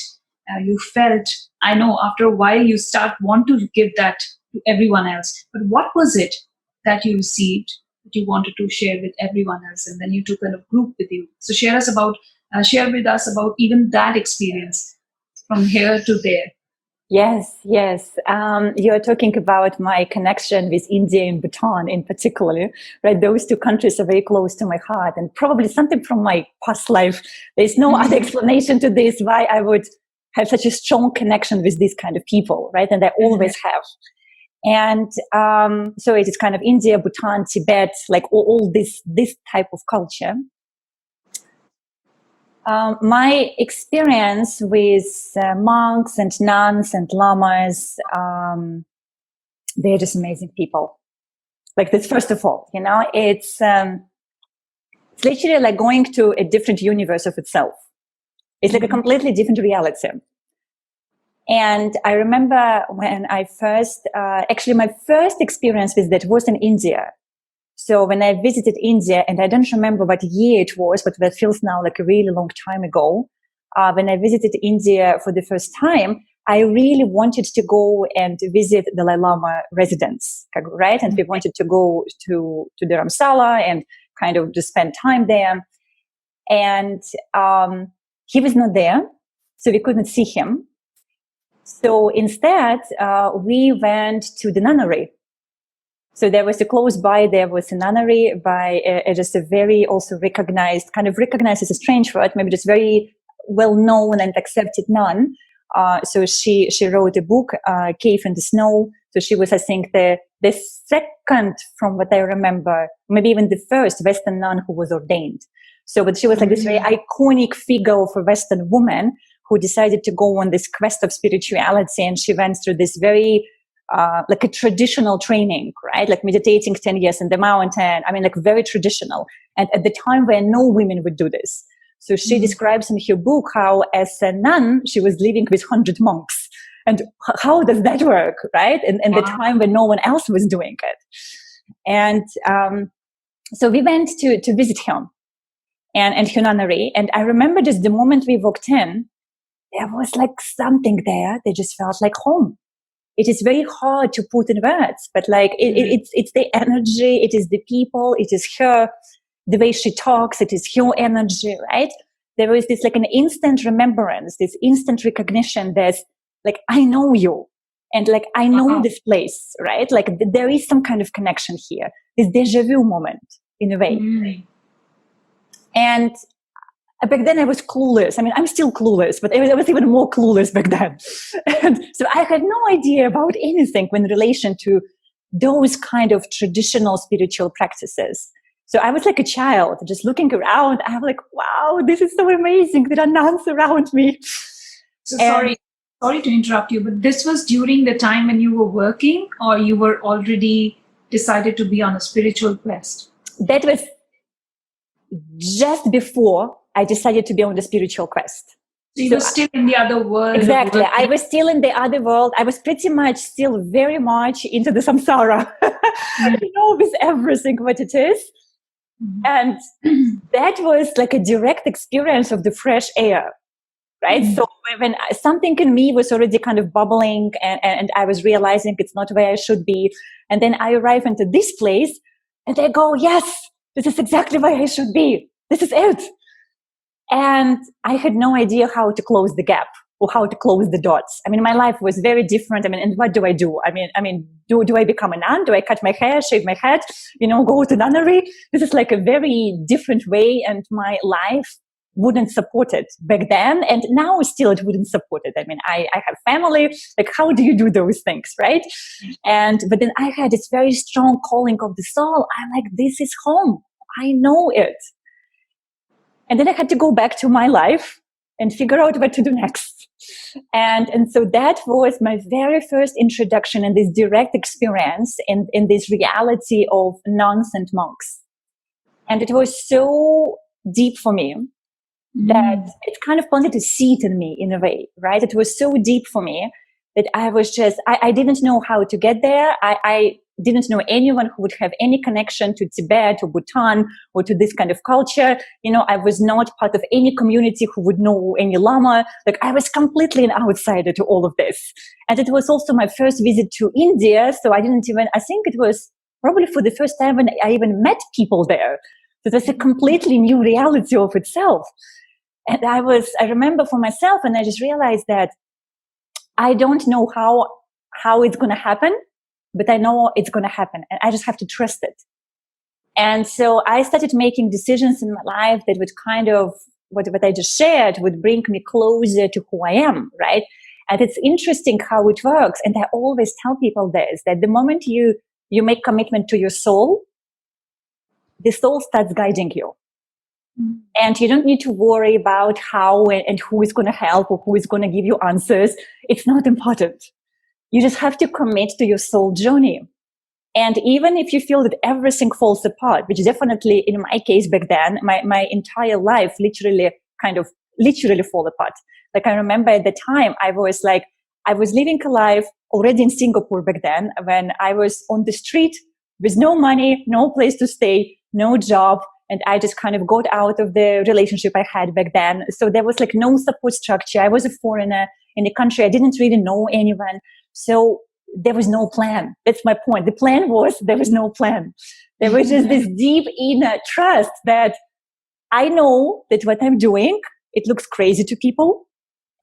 you felt? I know after a while you want to give that to everyone else, but what was it that you received that you wanted to share with everyone else, and then you took a group with you? So share with us about even that experience from here to there. Yes. You're talking about my connection with India and Bhutan in particular, right? Those two countries are very close to my heart, and probably something from my past life. There's no other explanation to this, why I would have such a strong connection with these kind of people, right? And I always have. And so it is kind of India, Bhutan, Tibet, like all this type of culture. My experience with monks and nuns and lamas, they're just amazing people. Like this, first of all, it's literally like going to a different universe of itself. It's like a completely different reality. And I remember when I first, my first experience with that was in India. So when I visited India, and I don't remember what year it was, but that feels now like a really long time ago. When I visited India for the first time, I really wanted to go and visit the Dalai Lama residence, right? And we wanted to go to the Dharamsala and kind of just spend time there. And he was not there, so we couldn't see him. So instead, we went to the nunnery. So there was there was a nunnery by just a very also recognized is a strange word, maybe just very well-known and accepted nun. So she wrote a book, Cave in the Snow. So she was, I think, the second, from what I remember, maybe even the first Western nun who was ordained. So but she was like this very iconic figure of a Western woman who decided to go on this quest of spirituality, and she went through this very like a traditional training, right? Like meditating 10 years in the mountain. I mean, like very traditional. And at the time where no women would do this. So she describes in her book how as a nun, she was living with 100 monks. And how does that work, right? And the time when no one else was doing it. And so we went to visit him and her nunnery. And I remember just the moment we walked in, there was like something there that just felt like home. It is very hard to put in words, but like it's the energy, it is the people, it is her, the way she talks, it is her energy, right? There is this like an instant remembrance, this instant recognition that like, I know you, and like, I know this place, right? Like there is some kind of connection here, this deja vu moment in a way. And back then I was clueless. I mean, I'm still clueless, but I was even more clueless back then. And so I had no idea about anything in relation to those kind of traditional spiritual practices. So I was like a child just looking around. I'm like, wow, this is so amazing. There are nuns around me. So sorry to interrupt you, but this was during the time when you were working, or you were already decided to be on a spiritual quest? That was just before I decided to be on the spiritual quest. So you were still in the other world. Exactly. I was still in the other world. I was pretty much still very much into the samsara, with everything what it is. And that was like a direct experience of the fresh air, right? So when something in me was already kind of bubbling and I was realizing it's not where I should be, And then I arrive into this place and I go, yes, this is exactly where I should be. This is it. And I had no idea how to close the gap or how to close the dots. I mean, my life was very different. I mean, and what do I do? Do I become a nun? Do I cut my hair, shave my head, go to nunnery? This is like a very different way, and my life wouldn't support it back then. And now still it wouldn't support it. I mean, I have family. Like, how do you do those things, right? But then I had this very strong calling of the soul. I'm like, this is home. I know it. And then I had to go back to my life and figure out what to do next. And so that was my very first introduction and this direct experience in this reality of nuns and monks. And it was so deep for me that it kind of wanted to seat in me in a way, right? It was so deep for me that I didn't know how to get there. I didn't know anyone who would have any connection to Tibet or Bhutan or to this kind of culture. I was not part of any community who would know any Lama. Like, I was completely an outsider to all of this. And it was also my first visit to India. So I think it was probably for the first time when I even met people there. So it was a completely new reality of itself. And I remember for myself, and I just realized that I don't know how it's going to happen, but I know it's going to happen, and I just have to trust it. And so I started making decisions in my life that would kind of, what I just shared, would bring me closer to who I am, right? And it's interesting how it works. And I always tell people this, that the moment you make commitment to your soul, the soul starts guiding you. And you don't need to worry about how and who is going to help or who is going to give you answers. It's not important. You just have to commit to your soul journey. And even if you feel that everything falls apart, which definitely in my case back then, my entire life literally fall apart. Like, I remember at the time I was living a life already in Singapore back then, when I was on the street with no money, no place to stay, no job. And I just kind of got out of the relationship I had back then. So there was like no support structure. I was a foreigner in the country. I didn't really know anyone. So there was no plan. That's my point. The plan was there was no plan. There was just this deep inner trust that I know that what I'm doing, it looks crazy to people.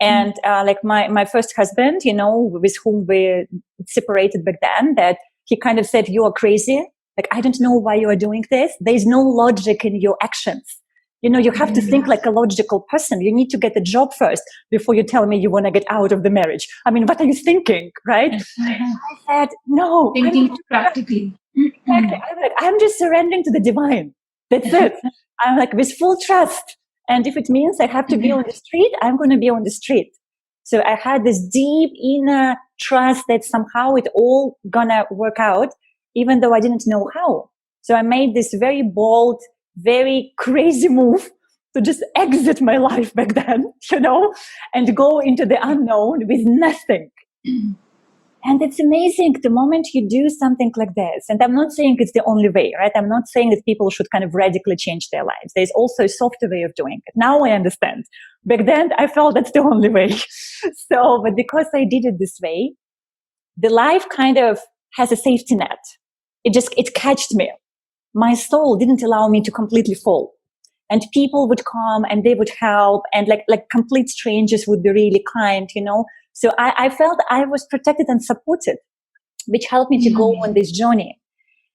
And like my first husband, with whom we separated back then, that he kind of said, you are crazy. Like, I don't know why you are doing this. There's no logic in your actions. You have to think like a logical person. You need to get a job first before you tell me you want to get out of the marriage. I mean, what are you thinking, right? I said, no. Thinking practically. Exactly. I'm just surrendering to the divine. That's it. I'm like, with full trust. And if it means I have to be on the street, I'm going to be on the street. So I had this deep inner trust that somehow it all gonna work out, even though I didn't know how. So I made this very bold, very crazy move to just exit my life back then, and go into the unknown with nothing. And it's amazing the moment you do something like this. And I'm not saying it's the only way, right? I'm not saying that people should kind of radically change their lives. There's also a softer way of doing it. Now I understand. Back then I felt that's the only way. But because I did it this way, the life kind of has a safety net. It catched me. My soul didn't allow me to completely fall. And people would come and they would help, and like complete strangers would be really kind, So I felt I was protected and supported, which helped me to go on this journey.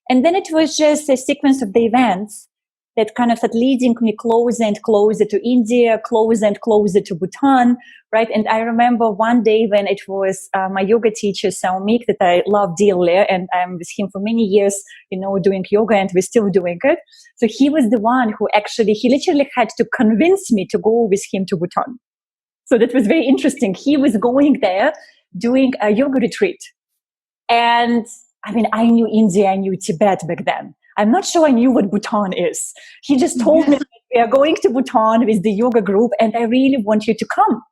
And then it was just a sequence of the events that kind of started leading me closer and closer to India, closer and closer to Bhutan, right? And I remember one day when it was my yoga teacher, Saumik, that I love dearly, and I'm with him for many years, doing yoga, and we're still doing it. So he was the one who he literally had to convince me to go with him to Bhutan. So that was very interesting. He was going there, doing a yoga retreat. And I mean, I knew India, I knew Tibet back then. I'm not sure I knew what Bhutan is. He just told me, we are going to Bhutan with the yoga group, and I really want you to come.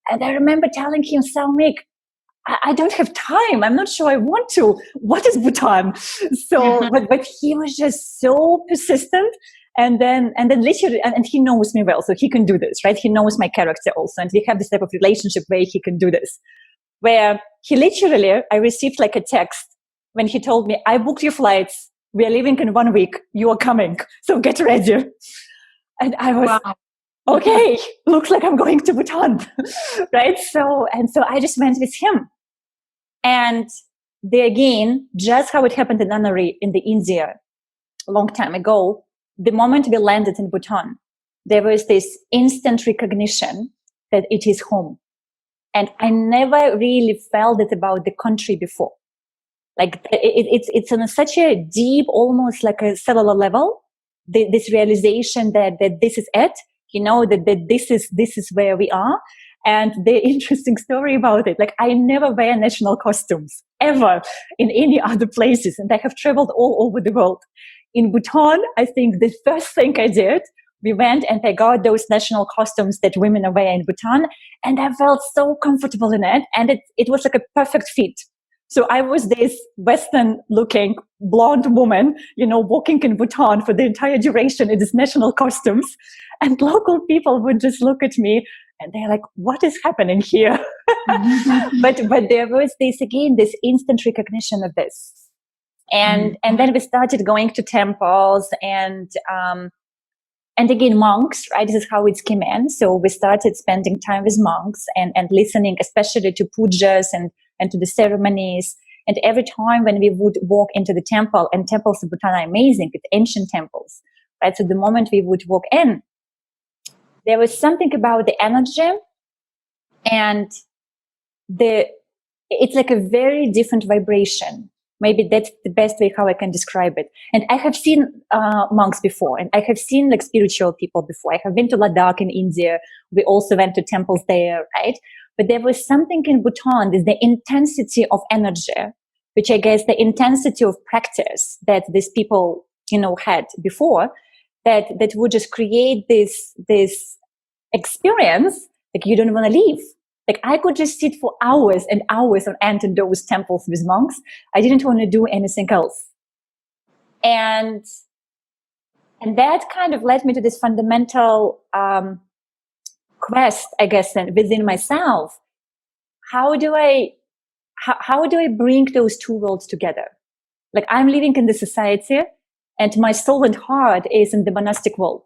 And I remember telling him, Saumik, I don't have time. I'm not sure I want to. What is Bhutan? So, but he was just so persistent. And then literally, and he knows me well, so he can do this, right? He knows my character also. And we have this type of relationship where he can do this. Where he literally, I received like a text when he told me, I booked your flights. We are leaving in 1 week. You are coming. So get ready. And I was, Wow. okay, looks like I'm going to Bhutan. Right? So I just went with him. And there again, just how it happened in Nunnery in the India a long time ago, the moment we landed in Bhutan, there was this instant recognition that it is home. And I never really felt it about the country before. Like it's on such a deep, almost like a cellular level, this realization that this is it, that this is where we are. And the interesting story about it, like I never wear national costumes ever in any other places. And I have traveled all over the world. In Bhutan, I think the first thing I did, we went and I got those national costumes that women wear in Bhutan. And I felt so comfortable in it. And it was like a perfect fit. So I was this Western looking blonde woman, walking in Bhutan for the entire duration in these national costumes. And local people would just look at me and they're like, what is happening here? But there was this instant recognition of this. And then we started going to temples and again, monks, right? This is how it came in. So we started spending time with monks and listening, especially to pujas and to the ceremonies. And every time when we would walk into the temple, and temples in Bhutan are amazing, it's ancient temples, right? So the moment we would walk in, there was something about the energy and it's like a very different vibration. Maybe that's the best way how I can describe it. And I have seen monks before, and I have seen like spiritual people before. I have been to Ladakh in India. We also went to temples there, right? But there was something in Bhutan, is the intensity of energy, which I guess the intensity of practice that these people, had before, that would just create this experience like you don't want to leave. Like I could just sit for hours and hours on end in those temples with monks. I didn't want to do anything else. And that kind of led me to this fundamental quest, I guess, within myself. How do I bring those two worlds together? Like I'm living in the society and my soul and heart is in the monastic world.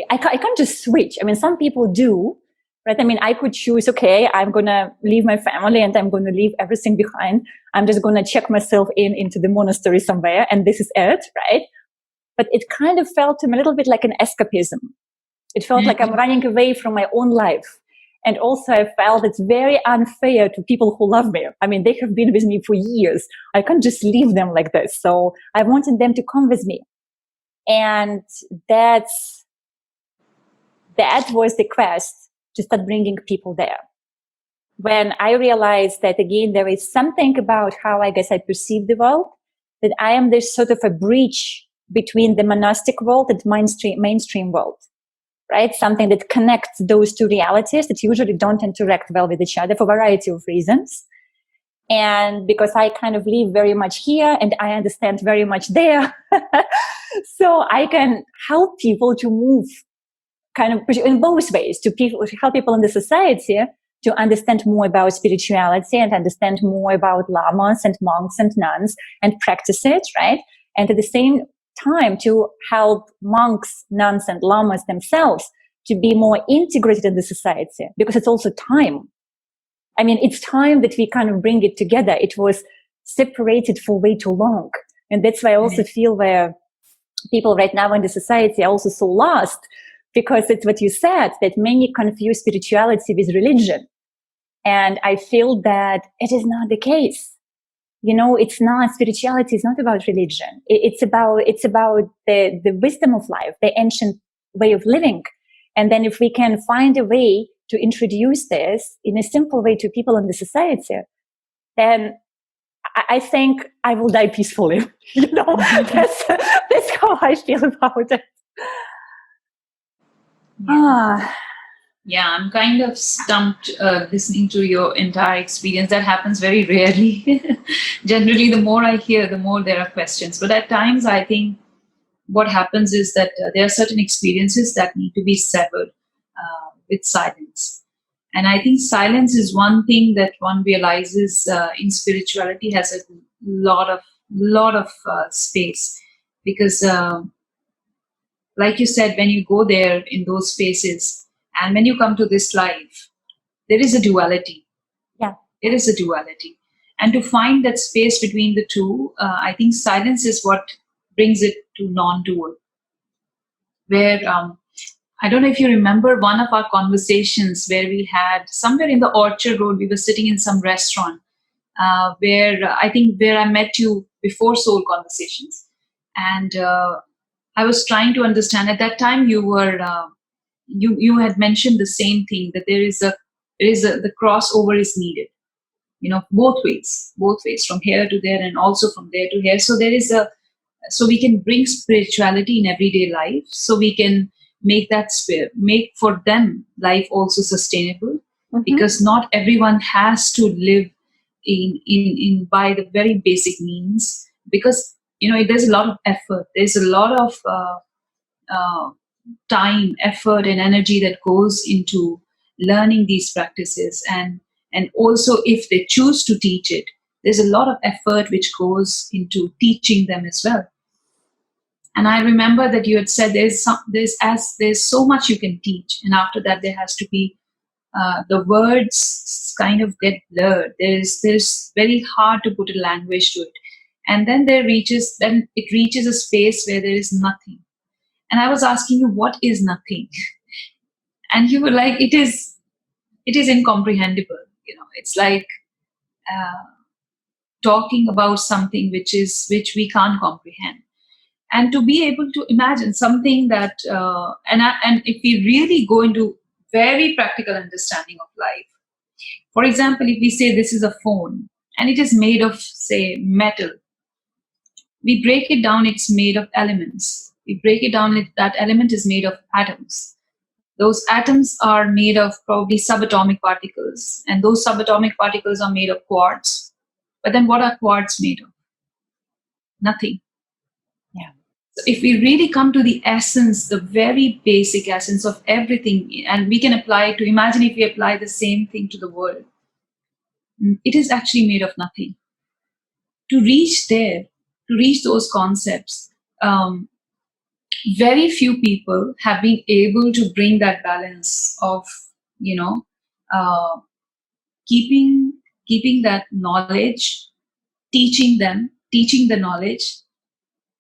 I can't just switch. I mean, some people do, right? I mean, I could choose, okay, I'm going to leave my family and I'm going to leave everything behind. I'm just going to check myself into the monastery somewhere and this is it, right? But it kind of felt to me a little bit like an escapism. It felt like I'm running away from my own life. And also I felt it's very unfair to people who love me. I mean, they have been with me for years. I can't just leave them like this. So I wanted them to come with me. And that was the quest to start bringing people there. When I realized that, again, there is something about how I guess I perceive the world, that I am this sort of a bridge between the monastic world and mainstream world, right? Something that connects those two realities that usually don't interact well with each other for a variety of reasons. And because I kind of live very much here and I understand very much there, so I can help people to move kind of in both ways, to help people in the society to understand more about spirituality and understand more about lamas and monks and nuns and practice it, right? And at the same time to help monks, nuns, and lamas themselves to be more integrated in the society, because it's also time. I mean, it's time that we kind of bring it together. It was separated for way too long. And that's why I also feel where people right now in the society are also so lost, because it's what you said, that many confuse spirituality with religion. And I feel that it is not the case. It's not, spirituality is not about religion. It's about the wisdom of life, the ancient way of living. And then if we can find a way to introduce this in a simple way to people in the society, then I think I will die peacefully. That's how I feel about it. Yeah, I'm kind of stumped listening to your entire experience. That happens very rarely. Generally, the more I hear, the more there are questions. But at times, I think what happens is that there are certain experiences that need to be severed with silence. And I think silence is one thing that one realizes in spirituality has a lot of space, because like you said, when you go there in those spaces, and when you come to this life, there is a duality. Yeah. It is a duality. And to find that space between the two, I think silence is what brings it to non-dual. Where, I don't know if you remember one of our conversations where we had somewhere in the Orchard Road, we were sitting in some restaurant where I met you before Soul Conversations. And I was trying to understand, at that time you were, you had mentioned the same thing, that the crossover is needed, both ways, from here to there and also from there to here. So so we can bring spirituality in everyday life, so we can make make for them life also sustainable, because not everyone has to live in by the very basic means, because there's a lot of effort, there's a lot of time, effort and energy that goes into learning these practices, and also if they choose to teach it, there's a lot of effort which goes into teaching them as well. And I remember that you had said there's so much you can teach, and after that there has to be the words kind of get blurred. There's very hard to put a language to it, and then it reaches a space where there is nothing. And I was asking you, what is nothing? And you were like, it is incomprehensible. It's like talking about something which we can't comprehend. And to be able to imagine something that, and if we really go into very practical understanding of life, for example, if we say this is a phone and it is made of, say, metal, we break it down, it's made of elements. We break it down, that element is made of atoms. Those atoms are made of probably subatomic particles, and those subatomic particles are made of quartz. But then what are quartz made of? Nothing. Yeah. So if we really come to the essence, the very basic essence of everything, and we can apply it to, imagine if we apply the same thing to the world, it is actually made of nothing. To reach those concepts, very few people have been able to bring that balance of, keeping that knowledge, teaching the knowledge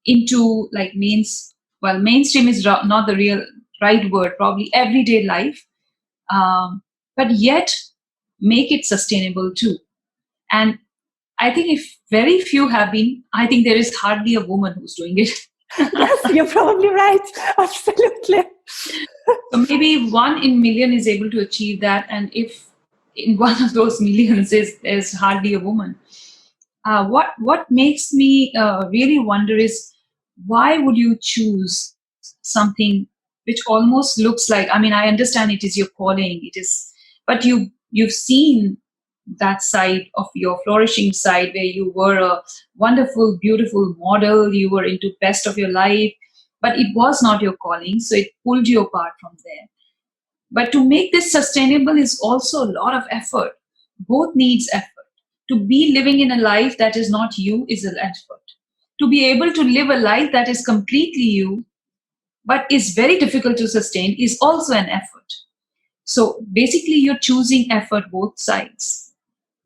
into like mainstream is not the real right word, probably everyday life, but yet make it sustainable too. And I think if very few have been, I think there is hardly a woman who's doing it. Yes, you're probably right. Absolutely. So maybe 1 in million is able to achieve that, and if in one of those millions there's hardly a woman. What makes me really wonder is, why would you choose something which almost looks like, I understand it is your calling, but you've seen that side of your flourishing side, where you were a wonderful, beautiful model, you were into best of your life, but it was not your calling, so it pulled you apart from there. But to make this sustainable is also a lot of effort. Both needs effort. To be living in a life that is not you is an effort. To be able to live a life that is completely you, but is very difficult to sustain, is also an effort. So basically you're choosing effort both sides.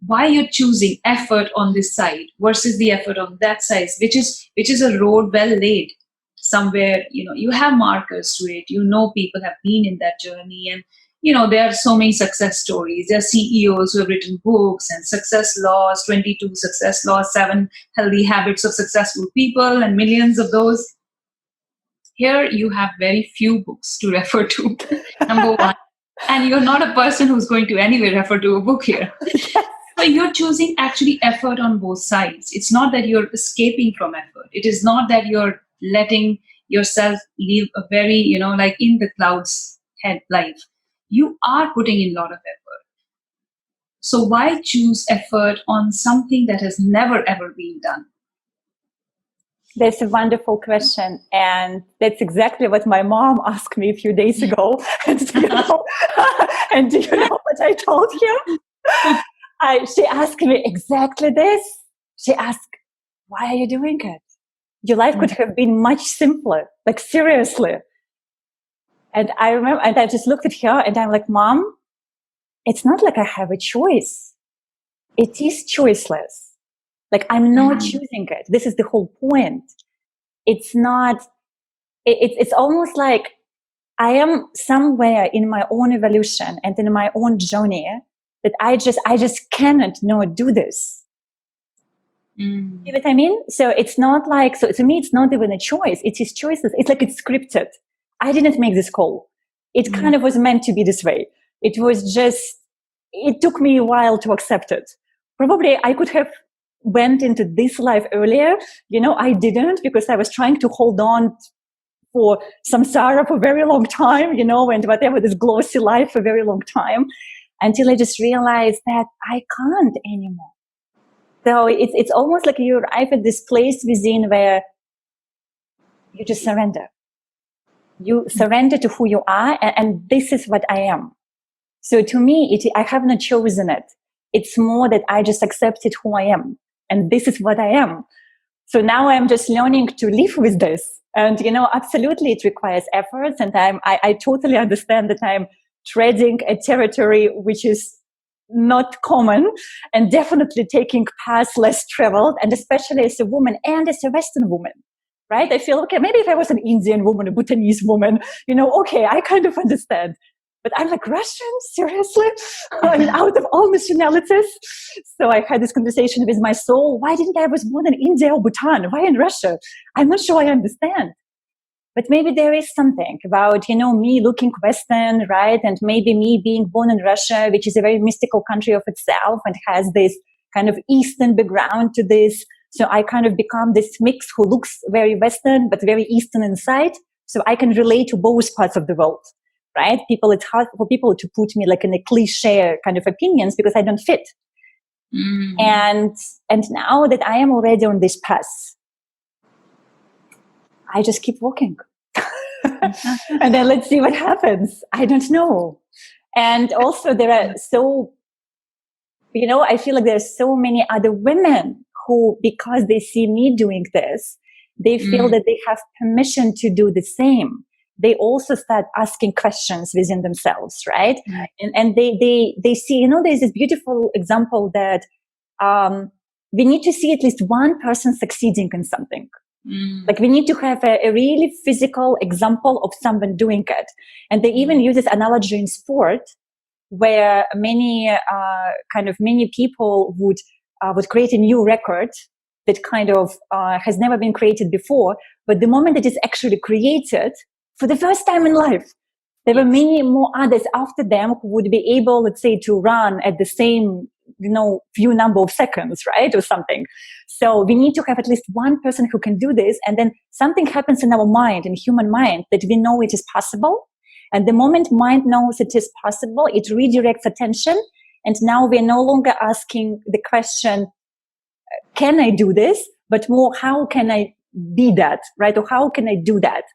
Why you're choosing effort on this side versus the effort on that side, which is a road well laid somewhere. You have markers to it. People have been in that journey, and there are so many success stories. There are CEOs who have written books, and success laws, 22 success laws, 7 healthy habits of successful people, and millions of those. Here you have very few books to refer to. Number one, and you're not a person who's going to anyway refer to a book here. So you're choosing actually effort on both sides. It's not that you're escaping from effort. It is not that you're letting yourself live a very, like in the clouds head life. You are putting in a lot of effort. So why choose effort on something that has never ever been done? That's a wonderful question. And that's exactly what my mom asked me a few days ago. And do you know what I told her? She asked me exactly this. She asked, why are you doing it? Your life could have been much simpler, like seriously. And I remember, and I just looked at her and I'm like, Mom, it's not like I have a choice. It is choiceless. Like I'm not choosing it. This is the whole point. It's not, it's almost like I am somewhere in my own evolution and in my own journey that I just cannot not do this. You know what I mean? So it's not like, so to me, it's not even a choice. It is choices. It's like it's scripted. I didn't make this call. It kind of was meant to be this way. It was just, it took me a while to accept it. Probably I could have went into this life earlier. You know, I didn't because I was trying to hold on for samsara for a very long time, you know, and whatever, this glossy life for a very long time, until I just realized that I can't anymore. So it's almost like you arrive at this place within where you just surrender. You surrender to who you are, and this is what I am. So to me, I have not chosen it. It's more that I just accepted who I am, and this is what I am. So now I'm just learning to live with this. And, you know, absolutely it requires efforts, and I totally understand that I'm treading a territory which is not common, and definitely taking paths less traveled, and especially as a woman and as a Western woman, right? I feel, okay, maybe if I was an Indian woman, a Bhutanese woman, you know, okay, I kind of understand. But I'm like, Russian? Seriously? I mean, out of all nationalities? So I had this conversation with my soul. Why didn't I was born in India or Bhutan? Why in Russia? I'm not sure I understand. But maybe there is something about, you know, me looking Western, right? And maybe me being born in Russia, which is a very mystical country of itself and has this kind of Eastern background to this. So I kind of become this mix who looks very Western, but very Eastern inside. So I can relate to both parts of the world, right? It's hard for people to put me like in a cliche kind of opinions because I don't fit. And now that I am already on this path, I just keep walking. And then let's see what happens. I don't know. And also there are I feel like there's so many other women who, because they see me doing this, they feel that they have permission to do the same. They also start asking questions within themselves, right? And they see, you know, there's this beautiful example that we need to see at least one person succeeding in something. Like we need to have a really physical example of someone doing it. And they even use this analogy in sport where many people would create a new record that kind of has never been created before. But the moment it is actually created for the first time in life, there were many more others after them who would be able, let's say, to run at the same, you know, few number of seconds, right? Or something. So we need to have at least one person who can do this. And then something happens in our mind, in human mind, that we know it is possible. And the moment mind knows it is possible, it redirects attention. And now we're no longer asking the question, can I do this? But more, how can I be that, right? Or how can I do that?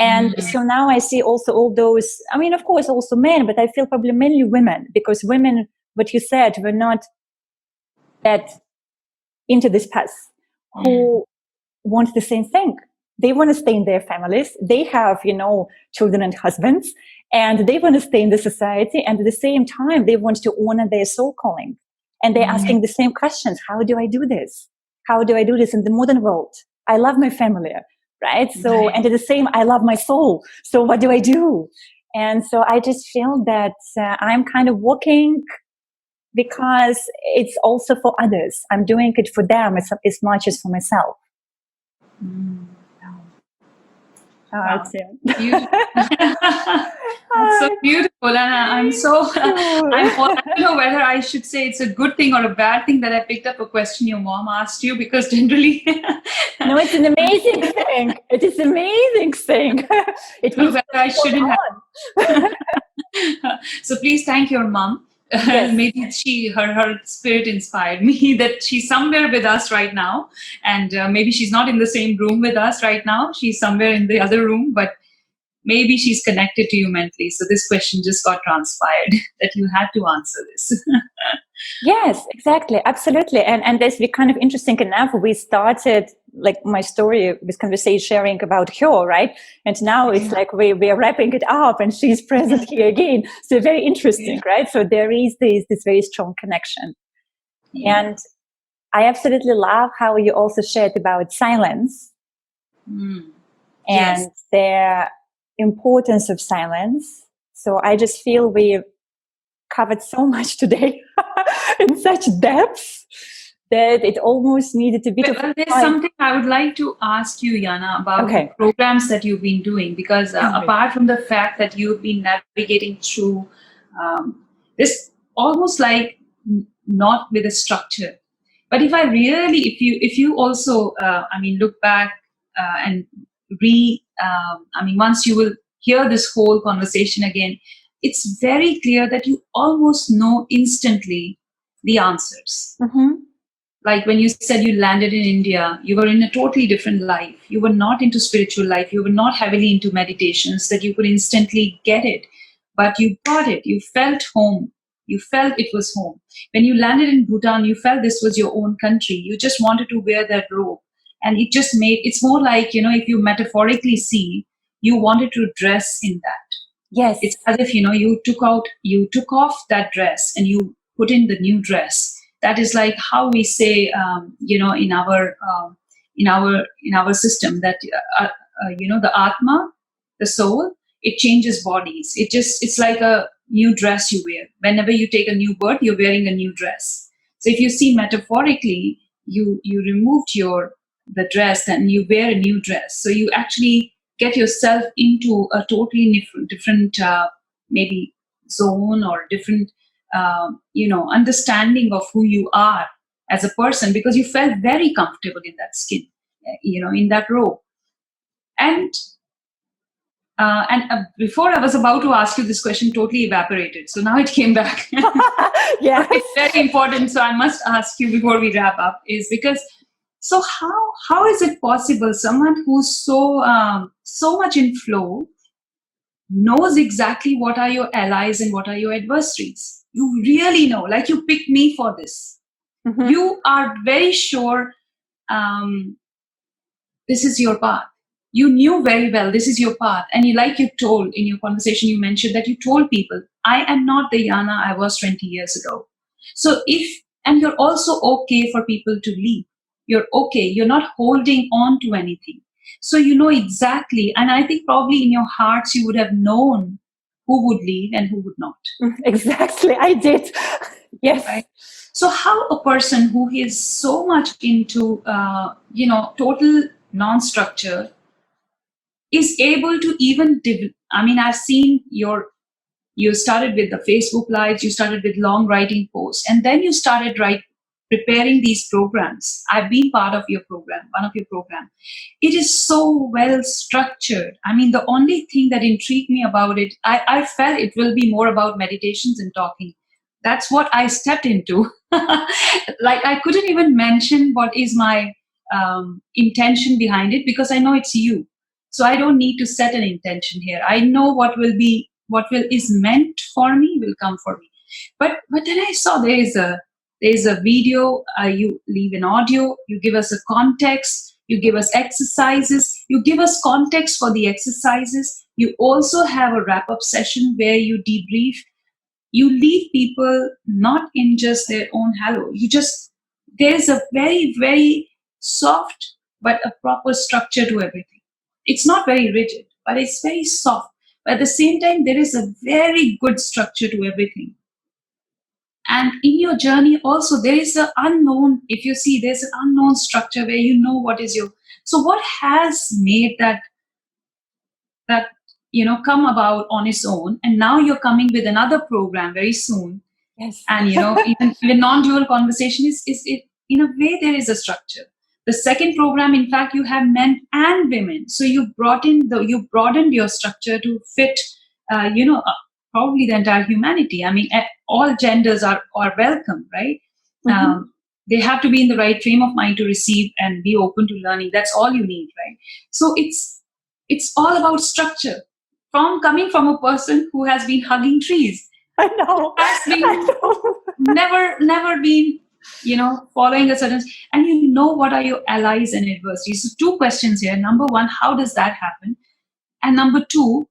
And so now I see also all those, I mean, of course, also men, but I feel probably mainly women, because women, what you said, were not that into this path, who want the same thing. They want to stay in their families. They have, you know, children and husbands, and they want to stay in the society. And at the same time, they want to honor their soul calling. And they're asking the same questions. How do I do this? How do I do this in the modern world? I love my family, right? So, and at the same, I love my soul. So what do I do? And so I just feel that I'm kind of walking because it's also for others. I'm doing it for them as much as for myself. Wow. That's so beautiful, and I'm so I don't know whether I should say it's a good thing or a bad thing that I picked up a question your mom asked you, because generally no, it's an amazing thing. It is an amazing thing. It means whether I shouldn't have. So please thank your mom. Yes. Maybe her spirit inspired me that she's somewhere with us right now, and maybe she's not in the same room with us right now. She's somewhere in the other room, but maybe she's connected to you mentally. So this question just got transpired that you had to answer this. Yes, exactly. Absolutely. And this be kind of interesting enough. We started like my story with conversation sharing about her, right? And now it's like we're wrapping it up and she's present here again. So very interesting, right? So there is this very strong connection. Yeah. And I absolutely love how you also shared about silence and the importance of silence. So I just feel we covered so much today in such depth that it almost needed a bit of Well, there's time. something I would like to ask you, Yana, about the programs that you've been doing, because apart from the fact that you've been navigating through this almost like not with a structure, but if you also, look back and once you will hear this whole conversation again, it's very clear that you almost know instantly the answers. Mm-hmm. Like when you said you landed in India, you were in a totally different life. You were not into spiritual life. You were not heavily into meditations that you could instantly get it, but you got it. You felt home. You felt it was home. When you landed in Bhutan, you felt this was your own country. You just wanted to wear that robe. And it's more like, if you metaphorically see, you wanted to dress in that. Yes. It's as if, you took off that dress and you put in the new dress. That is like how we say, in our system that, the Atma, the soul, it changes bodies. It's like a new dress you wear. Whenever you take a new birth, you're wearing a new dress. So if you see metaphorically, you removed the dress and you wear a new dress. So you actually get yourself into a totally different maybe zone or different understanding of who you are as a person, because you felt very comfortable in that skin, in that robe. And before I was about to ask you this question, totally evaporated. So now it came back. Yeah, it's very important. So I must ask you before we wrap up, is because so how is it possible someone who's so much in flow knows exactly what are your allies and what are your adversaries? You really know, like you picked me for this. Mm-hmm. You are very sure this is your path. You knew very well this is your path. And like you told in your conversation, you mentioned that you told people, I am not the Yana I was 20 years ago. So and you're also okay for people to leave. You're okay. You're not holding on to anything. So you know exactly. And I think probably in your hearts, you would have known who would leave and who would not. Exactly. I did. Yes. Right? So how a person who is so much into, total non-structure is able to even, I've seen you started with the Facebook lives, you started with long writing posts, and then you started preparing these programs. I've been part of your program, one of your programs. It is so well structured. The only thing that intrigued me about it, I felt it will be more about meditations and talking. That's what I stepped into. Like I couldn't even mention what is my intention behind it, because I know it's you. So I don't need to set an intention here. I know what is meant for me will come for me. But then I saw there's a video, you leave an audio, you give us a context, you give us exercises, you give us context for the exercises. You also have a wrap-up session where you debrief. You leave people not in just their own halo. There's a very, very soft but a proper structure to everything. It's not very rigid, but it's very soft. But at the same time, there is a very good structure to everything. And in your journey also, there is an unknown, if you see, there's an unknown structure where you know what is so what has made that come about on its own, and now you're coming with another program very soon. Yes. And even non-dual conversation is it, in a way there is a structure. The second program, in fact, you have men and women, so you broadened your structure to fit probably the entire humanity. All genders are welcome, right? Mm-hmm. They have to be in the right frame of mind to receive and be open to learning. That's all you need, right? So it's all about structure. coming from a person who has been hugging trees, I know. has been I know. never been, following a certain, and what are your allies and adversaries. So two questions here. Number one, how does that happen? And number two,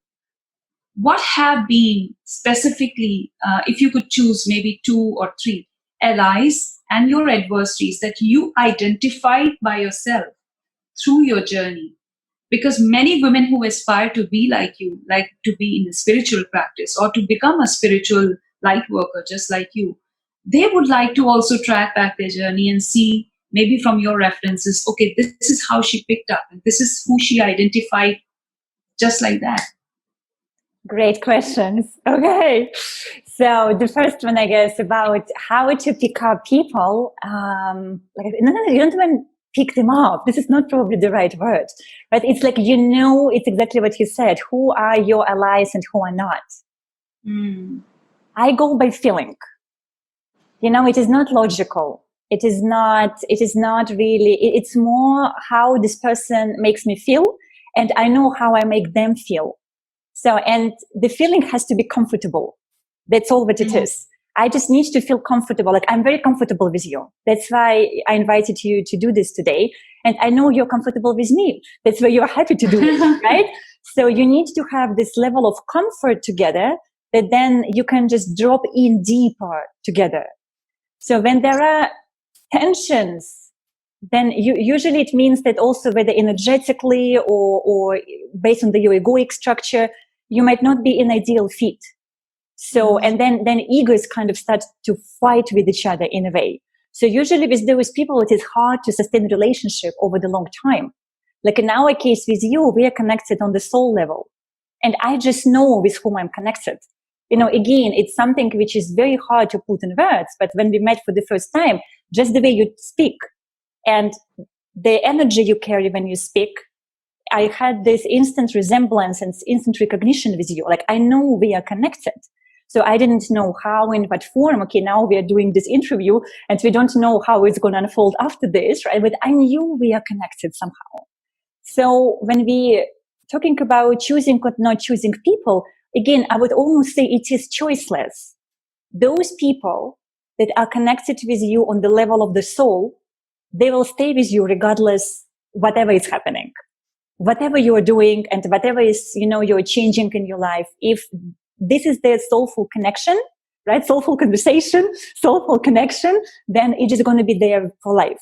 what have been specifically, if you could choose maybe two or three allies and your adversaries that you identified by yourself through your journey? Because many women who aspire to be like you, like to be in a spiritual practice or to become a spiritual light worker just like you, they would like to also track back their journey and see maybe from your references, okay, this is how she picked up and this is who she identified, just like that. Great questions. Okay. So the first one, I guess, about how to pick up people. No, you don't even pick them up. This is not probably the right word, but it's like, it's exactly what you said. Who are your allies and who are not? I go by feeling. It is not logical. It is not really, it's more how this person makes me feel, and I know how I make them feel. So, and the feeling has to be comfortable. That's all what it is. I just need to feel comfortable. Like, I'm very comfortable with you. That's why I invited you to do this today. And I know you're comfortable with me. That's why you're happy to do it, right? So you need to have this level of comfort together that then you can just drop in deeper together. So when there are tensions, then usually it means that also whether energetically or based on your egoic structure, you might not be an ideal fit. So, and then egos kind of start to fight with each other in a way. So usually with those people, it is hard to sustain a relationship over the long time. Like in our case with you, we are connected on the soul level. And I just know with whom I'm connected. Again, it's something which is very hard to put in words, but when we met for the first time, just the way you speak and the energy you carry when you speak, I had this instant resemblance and instant recognition with you. Like, I know we are connected. So I didn't know how, in what form. Okay, now we are doing this interview and we don't know how it's going to unfold after this, right? But I knew we are connected somehow. So when we talking about choosing or not choosing people, again, I would almost say it is choiceless. Those people that are connected with you on the level of the soul, they will stay with you regardless whatever is happening. Whatever you are doing and whatever is, you're changing in your life, if this is their soulful connection, right? Soulful conversation, soulful connection, then it is going to be there for life.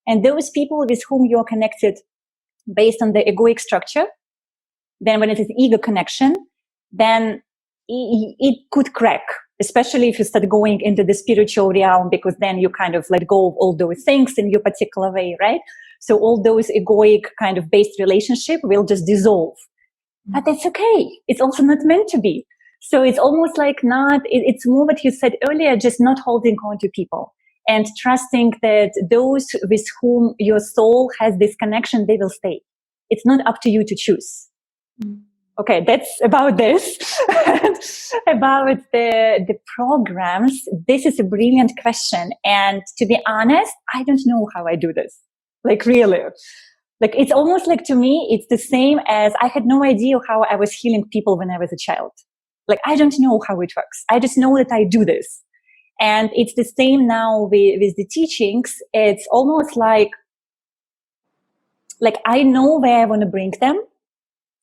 And those people with whom you're connected based on the egoic structure, then when it is ego connection, then it could crack, especially if you start going into the spiritual realm, because then you kind of let go of all those things in your particular way, right? So all those egoic kind of based relationship will just dissolve. But that's okay. It's also not meant to be. So it's almost like it's more what you said earlier, just not holding on to people and trusting that those with whom your soul has this connection, they will stay. It's not up to you to choose. Okay, that's about this. About the programs, this is a brilliant question. And to be honest, I don't know how I do this. Like, really. Like, it's almost like, to me, it's the same as I had no idea how I was healing people when I was a child. Like, I don't know how it works. I just know that I do this. And it's the same now with the teachings. It's almost like I know where I want to bring them.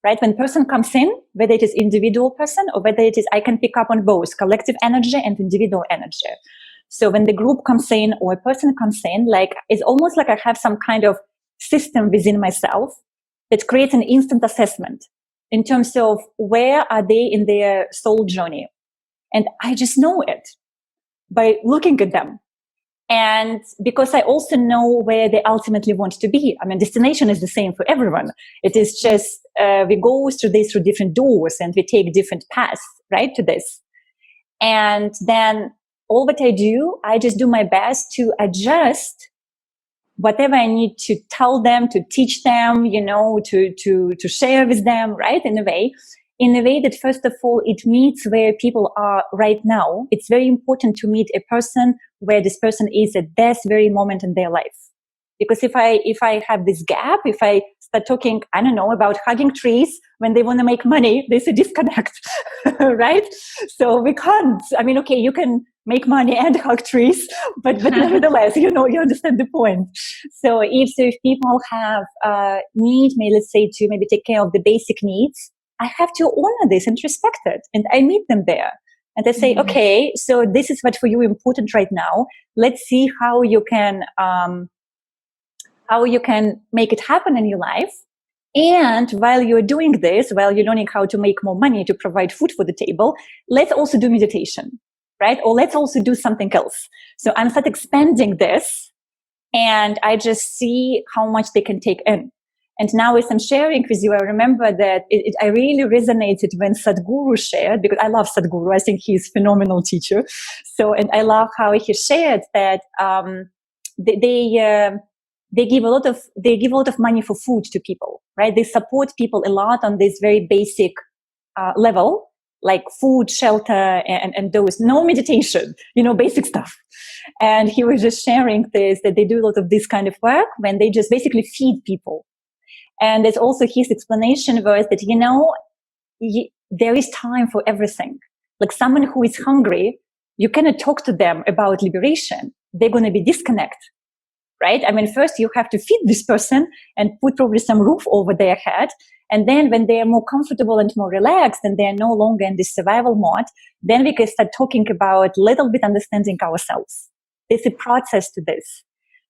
Right? When person comes in, whether it is individual person or whether it is, I can pick up on both collective energy and individual energy. So when the group comes in or a person comes in, it's almost like I have some kind of system within myself that creates an instant assessment in terms of where are they in their soul journey. And I just know it by looking at them. And because I also know where they ultimately want to be. I mean, destination is the same for everyone. It is just, we go through different doors and we take different paths, right, to this. And then all what I do, I just do my best to adjust whatever I need to tell them, to teach them, to share with them, right, in a way that, first of all, it meets where people are right now. It's very important to meet a person where this person is at this very moment in their life. Because if I have this gap, if I start talking, I don't know, about hugging trees when they want to make money, there's a disconnect, right? So we can't, I mean, okay, you can make money and hug trees, but nevertheless, you understand the point. So if people have need, let's say, to maybe take care of the basic needs, I have to honor this and respect it. And I meet them there. And I say, okay, so this is what for you important right now. Let's see how you can make it happen in your life. And while you're doing this, while you're learning how to make more money to provide food for the table, let's also do meditation, right? Or let's also do something else. So I'm start expanding this, and I just see how much they can take in. And now as I'm sharing with you, I remember that I really resonated when Sadhguru shared, because I love Sadhguru. I think he's a phenomenal teacher. So, and I love how he shared that they give a lot of money for food to people, right? They support people a lot on this very basic level, like food, shelter, and those, no meditation, basic stuff. And he was just sharing this, that they do a lot of this kind of work when they just basically feed people. And there's also his explanation was that, there is time for everything. Like someone who is hungry, you cannot talk to them about liberation. They're going to be disconnected, right? I mean, first you have to feed this person and put probably some roof over their head. And then when they are more comfortable and more relaxed and they're no longer in this survival mode, then we can start talking about little bit understanding ourselves. There's a process to this.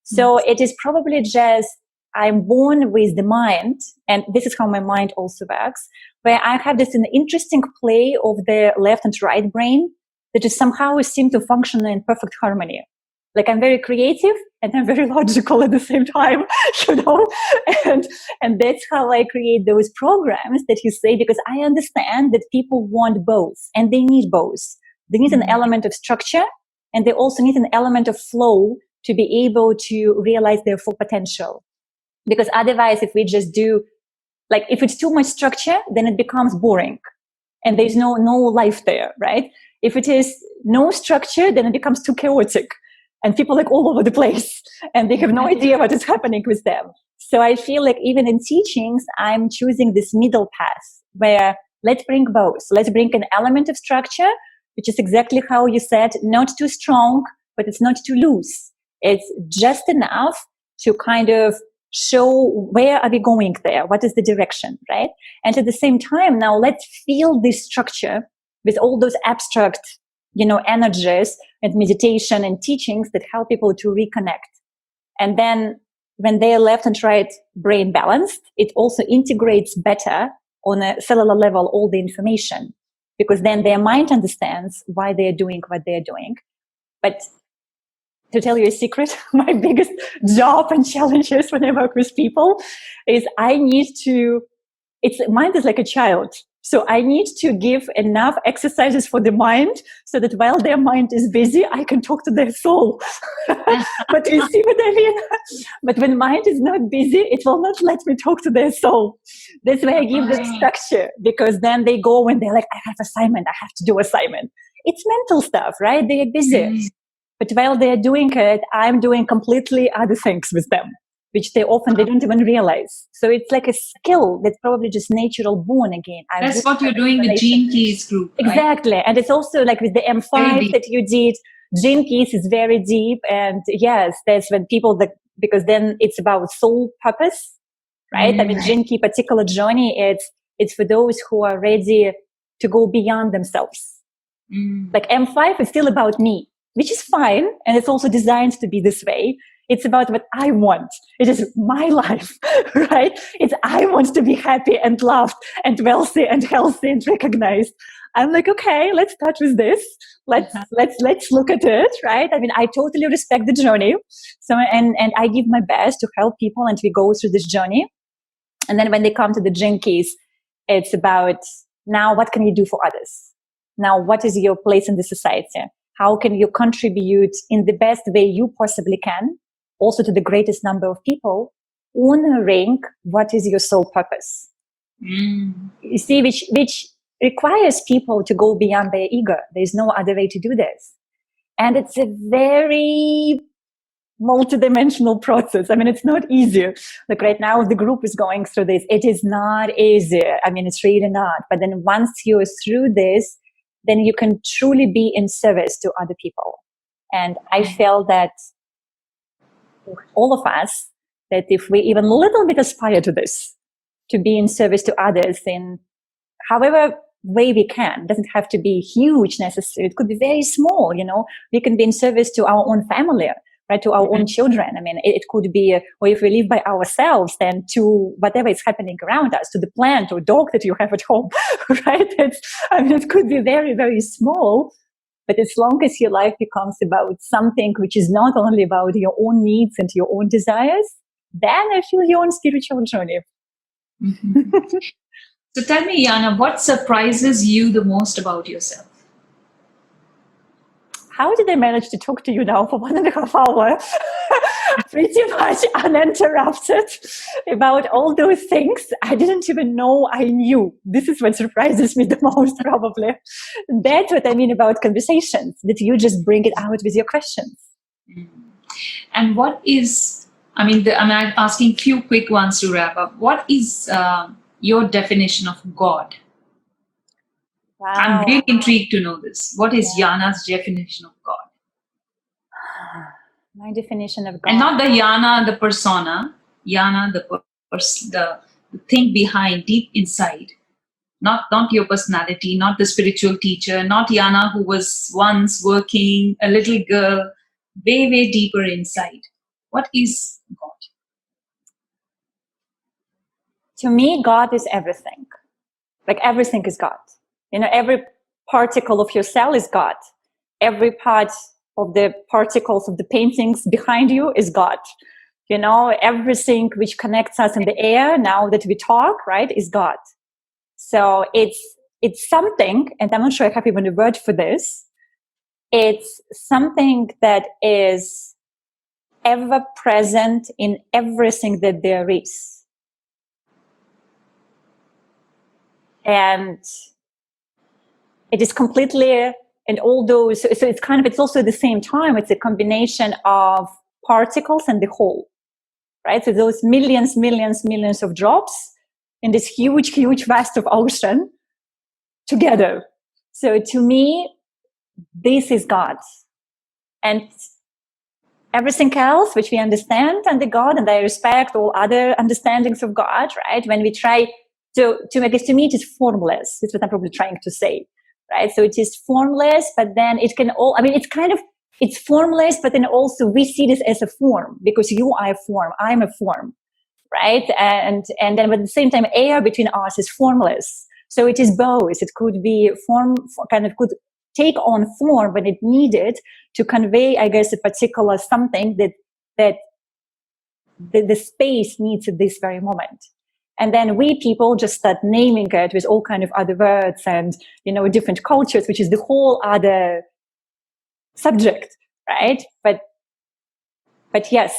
So it is probably just, I'm born with the mind, and this is how my mind also works, where I have this an interesting play of the left and right brain that is somehow seem to function in perfect harmony. Like I'm very creative and I'm very logical at the same time, and that's how I create those programs that you say, because I understand that people want both and they need both. They need an element of structure, and they also need an element of flow to be able to realize their full potential. Because otherwise, if we just do, like, if it's too much structure, then it becomes boring and there's no life there, right? If it is no structure, then it becomes too chaotic and people like all over the place and they have no idea what is happening with them. So I feel like even in teachings, I'm choosing this middle path where let's bring both. Let's bring an element of structure, which is exactly how you said, not too strong, but it's not too loose. It's just enough to kind of show where are we going there, what is the direction, right? And at the same time, now let's feel this structure with all those abstract energies and meditation and teachings that help people to reconnect. And then when they're left and right brain balanced, it also integrates better on a cellular level all the information, because then their mind understands why they're doing what they're doing. But to tell you a secret, my biggest job and challenges when I work with people is mind is like a child. So I need to give enough exercises for the mind so that while their mind is busy, I can talk to their soul. But you see what I mean? But when mind is not busy, it will not let me talk to their soul. That's why I give them structure, because then they go when they're like, I have assignment, I have to do assignment. It's mental stuff, right? They are busy. But while they're doing it, I'm doing completely other things with them, which they don't even realize. So it's like a skill that's probably just natural born again. That's what you're doing with Gene Keys group, right? Exactly. And it's also like with the M5 that you did, Gene Keys is very deep. And yes, that's when because then it's about soul purpose, right? I mean, Gene Key particular journey, it's for those who are ready to go beyond themselves. Like M5 is still about me, which is fine. And it's also designed to be this way. It's about what I want. It is my life, right? I want to be happy and loved and wealthy and healthy and recognized. I'm like, okay, let's start with this. Let's look at it, right? I mean, I totally respect the journey. So, and I give my best to help people, and we go through this journey. And then when they come to the Gene Keys, it's about, now what can you do for others? Now, what is your place in the society? How can you contribute in the best way you possibly can, also to the greatest number of people, honoring what is your soul purpose? You see, which requires people to go beyond their ego. There's no other way to do this. And it's a very multidimensional process. I mean, it's not easy. Like right now, the group is going through this. It is not easy. I mean, it's really not. But then once you're through this, then you can truly be in service to other people. And I feel that all of us, that if we even a little bit aspire to this, to be in service to others in however way we can, it doesn't have to be huge necessarily. It could be very small, we can be in service to our own family, right? To our own children. I mean, it could be, or if we live by ourselves, then to whatever is happening around us, to the plant or dog that you have at home, right? It could be very, very small. But as long as your life becomes about something which is not only about your own needs and your own desires, then I feel your own spiritual journey. Mm-hmm. So tell me, Yana, what surprises you the most about yourself? How did I manage to talk to you now for 1.5 hours? Pretty much uninterrupted about all those things I didn't even know I knew. This is what surprises me the most, probably. That's what I mean about conversations, that you just bring it out with your questions. And what is, I'm asking few quick ones to wrap up. What is your definition of God? Wow. I'm really intrigued to know this. What is Yana's definition of God? My definition of God. And not the Yana, the persona. Yana, the thing behind, deep inside. Not your personality, not the spiritual teacher, not Yana who was once working, a little girl, way, way deeper inside. What is God? To me, God is everything. Like everything is God. Every particle of your cell is God. Every part of the particles of the paintings behind you is God. Everything which connects us in the air now that we talk, right, is God. So it's something, and I'm not sure I have even a word for this. It's something that is ever present in everything that there is. And it is completely, and all those, so it's also at the same time, it's a combination of particles and the whole, right? So those millions of drops in this huge, huge vast of ocean together. So to me, this is God. And everything else which we understand under God, and I respect all other understandings of God, right? When we try to make it, to me, it is formless. That's what I'm probably trying to say, right? So it is formless, but then it can it's formless, but then also we see this as a form, because you are a form, I'm a form, right? And then at the same time, air between us is formless. So it is both. It could be could take on form when it needed to convey, I guess, a particular something that the space needs at this very moment. And then we people just start naming it with all kind of other words and, different cultures, which is the whole other subject, right? But yes,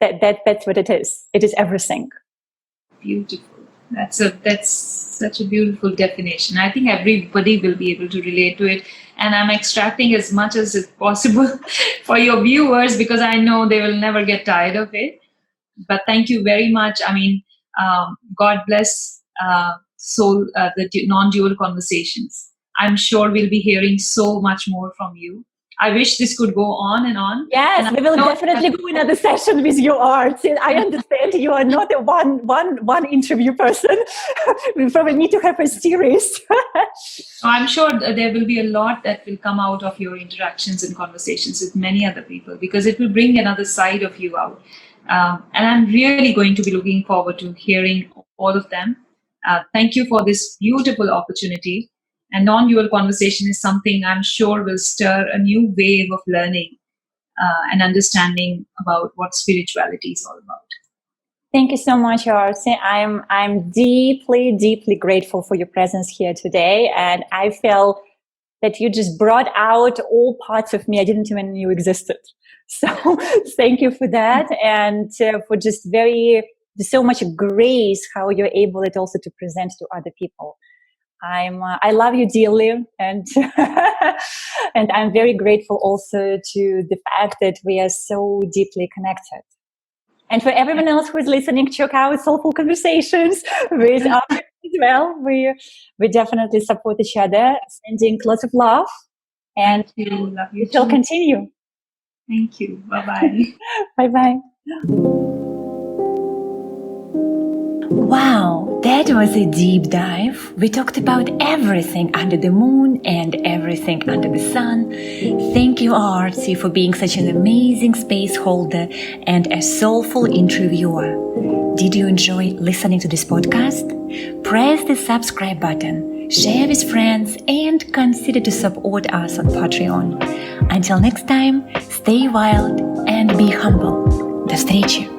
that's what it is. It is everything. Beautiful. That's such a beautiful definition. I think everybody will be able to relate to it. And I'm extracting as much as is possible for your viewers, because I know they will never get tired of it. But thank you very much. God bless the non-dual conversations. I'm sure we'll be hearing so much more from you. I wish this could go on and on. Yes, we will definitely do another session with your art. I understand you are not a one interview person. We probably need to have a series. I'm sure there will be a lot that will come out of your interactions and conversations with many other people, because it will bring another side of you out. And I'm really going to be looking forward to hearing all of them. Thank you for this beautiful opportunity. And non-dual conversation is something I'm sure will stir a new wave of learning and understanding about what spirituality is all about. Thank you so much, Arti. I'm deeply, deeply grateful for your presence here today. And I feel that you just brought out all parts of me I didn't even know existed. So thank you for that. And for just so much grace, how you're able it also to present to other people. I love you dearly, and and I'm very grateful also to the fact that we are so deeply connected. And for everyone else who is listening, check out Soulful Conversations with us as well. We definitely support each other, sending lots of love, and Thank you. Love you we shall too. continue. Thank you. Bye-bye. Bye-bye. Wow, that was a deep dive. We talked about everything under the moon and everything under the sun. Thank you, Artsy, for being such an amazing space holder and a soulful interviewer. Did you enjoy listening to this podcast? Press the subscribe button, share with friends, and consider to support us on Patreon. Until next time, stay wild and be humble. До встречи!